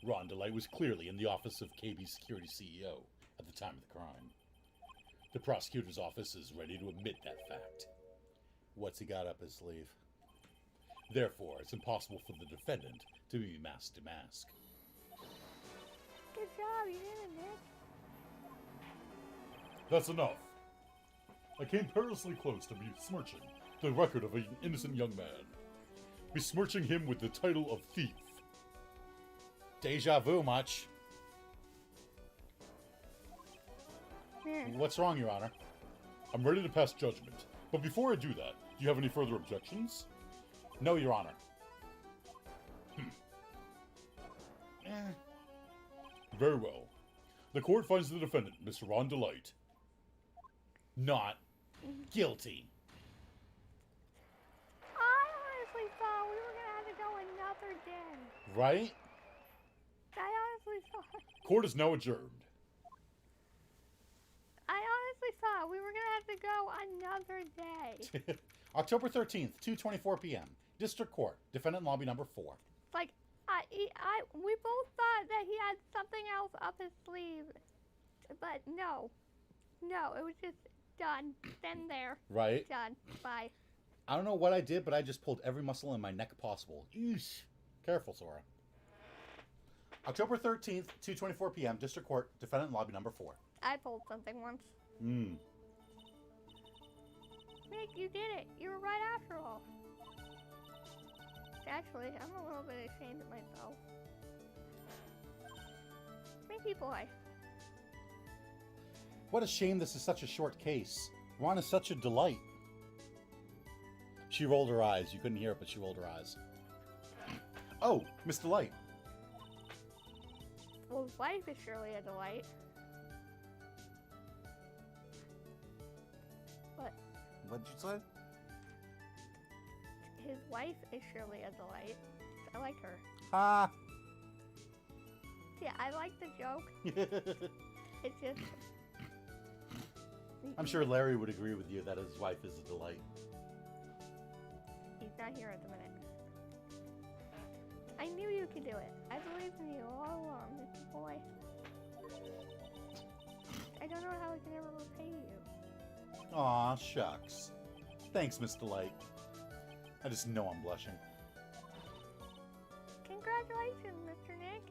Ron Delight was clearly in the office of KB Security CEO at the time of the crime. The prosecutor's office is ready to admit that fact. what's he got up his sleeve? Therefore, it's impossible for the defendant to be mask to mask. Good job, you did it, Nick. That's enough. I came perilously close to besmirching the record of an innocent young man. Besmirching him with the title of thief. Deja vu much. Hmm. What's wrong, Your Honor? I'm ready to pass judgment. But before I do that, do you have any further objections? No, Your Honor. Very well. The court finds the defendant, Mr. Ron Delight, Not guilty. I honestly thought we were gonna have to go another day. Right? I honestly thought. Court is now adjourned. I honestly thought we were gonna have to go another day. October 13th, 2:24 p.m. District Court. Defendant lobby number 4. Like, we both thought that he had something else up his sleeve, but no, it was just done. Then there, Right? done. Bye. I don't know what I did, but I just pulled every muscle in my neck possible. Eesh. Careful, Sora. October 13th, 2:24 p.m. District Court. Defendant lobby number 4. I pulled something once. Hmm. Nick, you did it. You were right after all. Actually, I'm a little bit ashamed of myself. Sneaky boy. What a shame this is such a short case. Ron is such a delight. She rolled her eyes. You couldn't hear it, but she rolled her eyes. Oh, Miss Delight. Well, his wife is surely a delight. What? What'd you say? His wife is surely a delight. I like her. Ah. Yeah, I like the joke. It's just... I'm sure Larry would agree with you that his wife is a delight. He's not here at the minute. I knew you could do it. I believed in you all along, Mr. Boy. I don't know how I can ever repay you. Aw, shucks. Thanks, Miss Delight. I just know I'm blushing. Congratulations, Mr. Nick.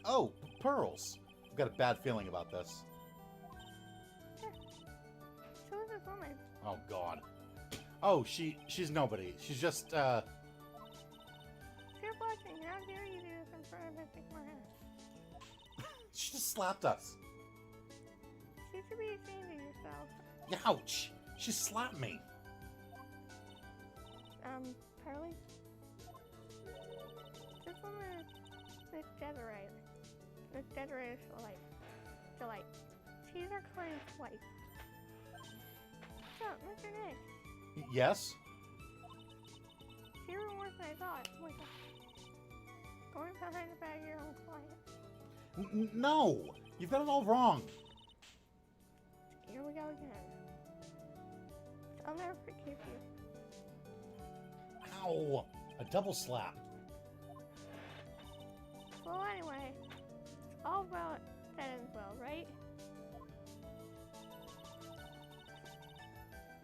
Oh, pearls. I've got a bad feeling about this. So is this woman. Oh, God. Oh, she's nobody. She's just, You're blushing. How dare you do this in front of Mr. Moran? she just slapped us. You should be ashamed of yourself. Ouch. She slapped me. Carly? This woman is Miss Desiree. Miss Desiree is Delight. She's our client's wife. So, Mr. Nick, Yes? you're even worse than I thought. Oh my god. Going behind the back of your own client. No. You've got it all wrong. Here we go again. I'll never forgive you. Ow. A double slap. Well, anyway, all well that ends well, right?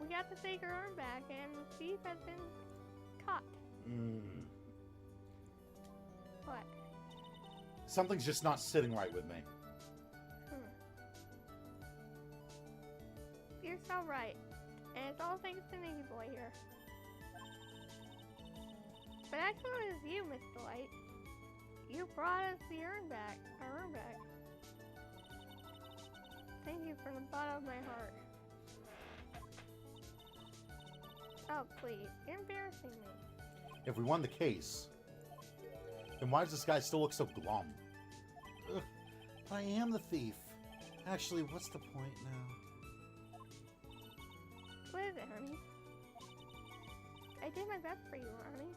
We got to take our arm back, and the thief has been caught. What? Something's just not sitting right with me. You're so right, and it's all thanks to Nicky Boy here. But actually, it was you, Miss Delight. You brought us the urn back, our urn back. Thank you from the bottom of my heart. Oh, please, you're embarrassing me. If we won the case, then why does this guy still look so glum? Ugh, but I am the thief. Actually, what's the point now? What is it, honey? I did my best for you, honey.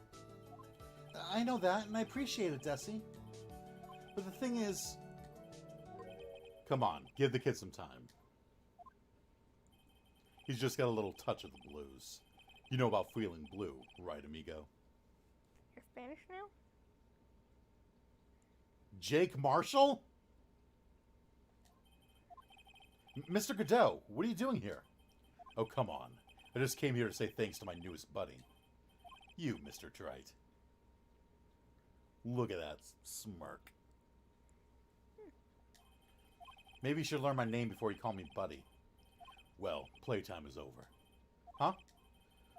I know that, and I appreciate it, Desi. But the thing is... Come on, give the kid some time. He's just got a little touch of the blues. You know about feeling blue, right, amigo? You're Spanish now? Jake Marshall? Mr. Godot, what are you doing here? Oh, come on. I just came here to say thanks to my newest buddy. You, Mr. Trite. Look at that smirk. Maybe you should learn my name before you call me buddy. Well, playtime is over. Huh?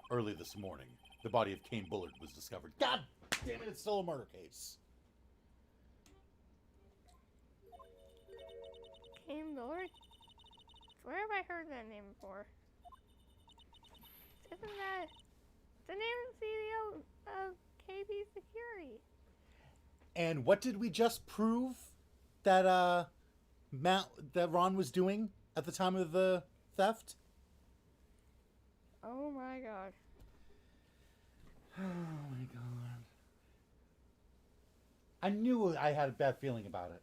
Early this morning, the body of Kane Bullard was discovered. God damn it, it's still a murder case. Kane Bullard? Where have I heard that name before? Isn't that the name of the CEO of KB Security? And what did we just prove that that Ron was doing at the time of the theft? Oh my god. Oh my god. I knew I had a bad feeling about it.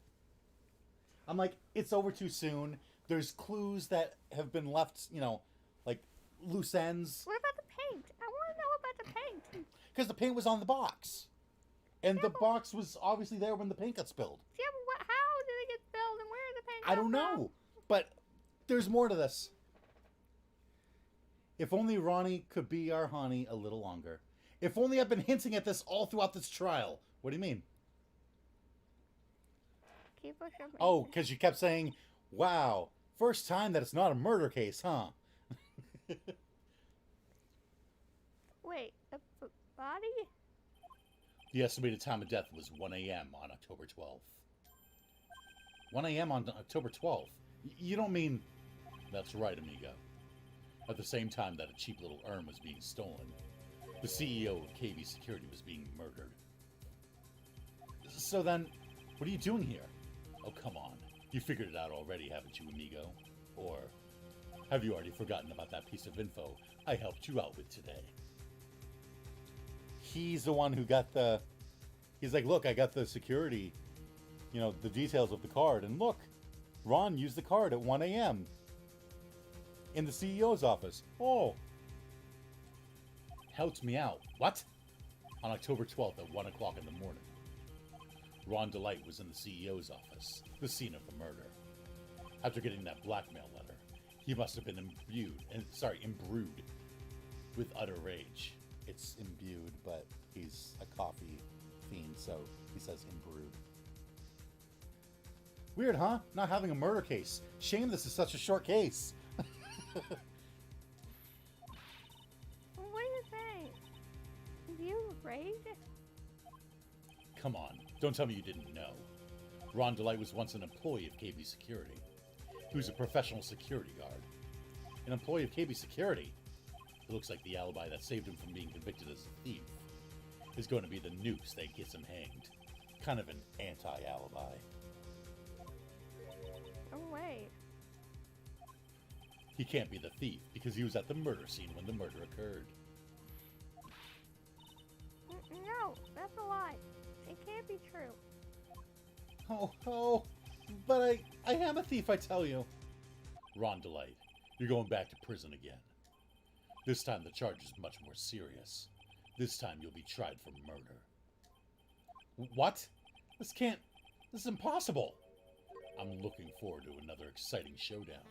I'm like, it's over too soon. There's clues that have been left, you know, like loose ends. What about the paint? I want to know about the paint. Because the paint was on the box. And the box was obviously there when the paint got spilled. Yeah, but how did it get spilled and where did the paint I don't come from? know. But there's more to this. If only Ronnie could be our honey a little longer. If only I've been hinting at this all throughout this trial. What do you mean? Keep pushing. Oh, because you kept saying, wow, first time that it's not a murder case, huh? Wait, a body? The estimated time of death was 1 a.m. on October 12th. 1 a.m. on October 12th? You don't mean... That's right, amigo. At the same time that a cheap little urn was being stolen, the CEO of KB Security was being murdered. So then, what are you doing here? Oh, come on. You figured it out already, haven't you, amigo? Or have you already forgotten about that piece of info I helped you out with today? He's the one who got the... He's like, look, I got the security, you know, the details of the card. And look, Ron used the card at 1 a.m. in the CEO's office. Oh. Helped me out. What? On October 12th at 1 o'clock in the morning. Ron DeLite was in the CEO's office, the scene of the murder. After getting that blackmail letter, he must have been imbrued with utter rage. It's imbued, but he's a coffee fiend, so he says imbrued. Weird, huh? Not having a murder case. Shame this is such a short case. What do you think? You rage? Come on, don't tell me you didn't know. Ron DeLite was once an employee of KB Security. He was a professional security guard. An employee of KB Security? It looks like the alibi that saved him from being convicted as a thief is going to be the noose that gets him hanged. Kind of an anti-alibi. Oh, wait. He can't be the thief because he was at the murder scene when the murder occurred. No, that's a lie. It can't be true. Oh, but I am a thief, I tell you. Ron DeLite, you're going back to prison again. This time the charge is much more serious. This time you'll be tried for murder. What? This is impossible. I'm looking forward to another exciting showdown,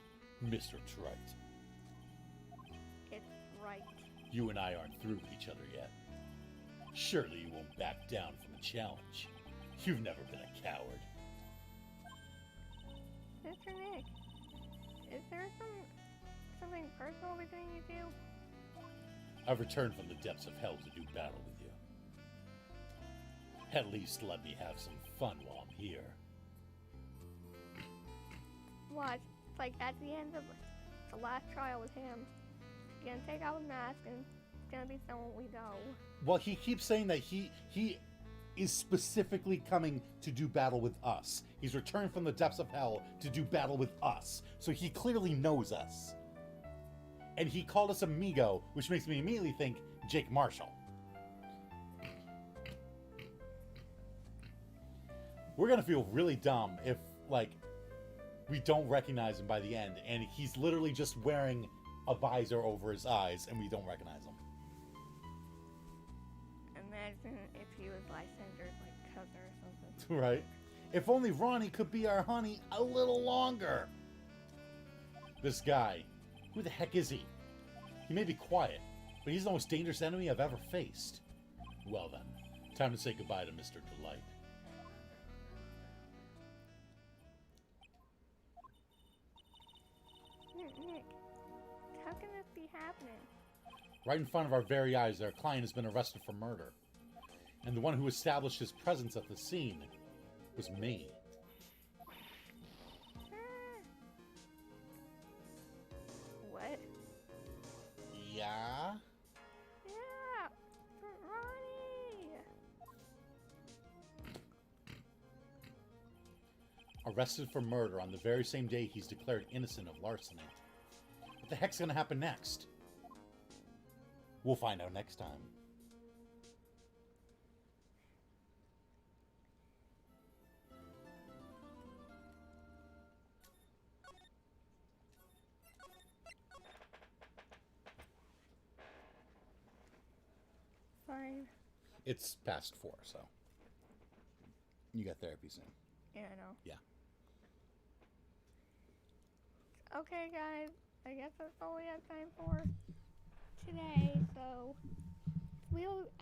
Mr. Wright. It's right. You and I aren't through with each other yet. Surely you won't back down from a challenge. You've never been a coward. Mr. Nick, is there something personal between you two? I've returned from the depths of hell to do battle with you. At least let me have some fun while I'm here. Watch, it's like at the end of the last trial with him, he's gonna take off his mask and it's gonna be someone we know. Well, he keeps saying that he is specifically coming to do battle with us. He's returned from the depths of hell to do battle with us. So he clearly knows us. And he called us amigo, which makes me immediately think Jake Marshall. We're gonna feel really dumb if, like, we don't recognize him by the end, and he's literally just wearing a visor over his eyes, and we don't recognize him. Imagine if he was Lysander's like cousin or something. Right? If only Ronnie could be our honey a little longer. This guy, who the heck is he? He may be quiet, but he's the most dangerous enemy I've ever faced. Well then, time to say goodbye to Mr. DeLite. Nick, How can this be happening? Right in front of our very eyes, our client has been arrested for murder. And the one who established his presence at the scene was me. What? Yeah? Yeah! Ronnie! Arrested for murder on the very same day he's declared innocent of larceny. What the heck's gonna happen next? We'll find out next time. Fine. It's past 4, so you got therapy soon. Yeah, I know. Yeah. Okay, guys. I guess that's all we have time for today, so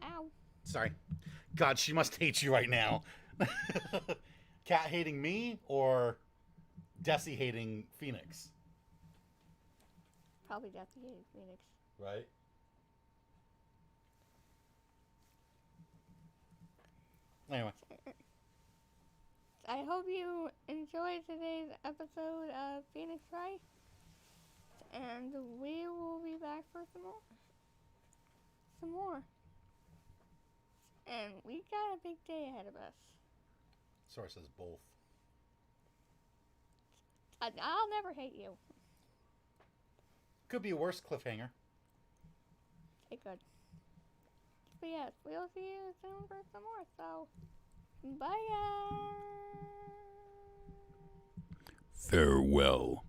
ow. Sorry. God, she must hate you right now. Cat hating me or Desi hating Phoenix? Probably Deputy Phoenix. Right? Anyway. I hope you enjoyed today's episode of Phoenix Wright. And we will be back for some more. And we got a big day ahead of us. Sora says both. I'll never hate you. Could be a worse cliffhanger. It could. But yes, we'll see you soon for some more. So, bye guys. Farewell.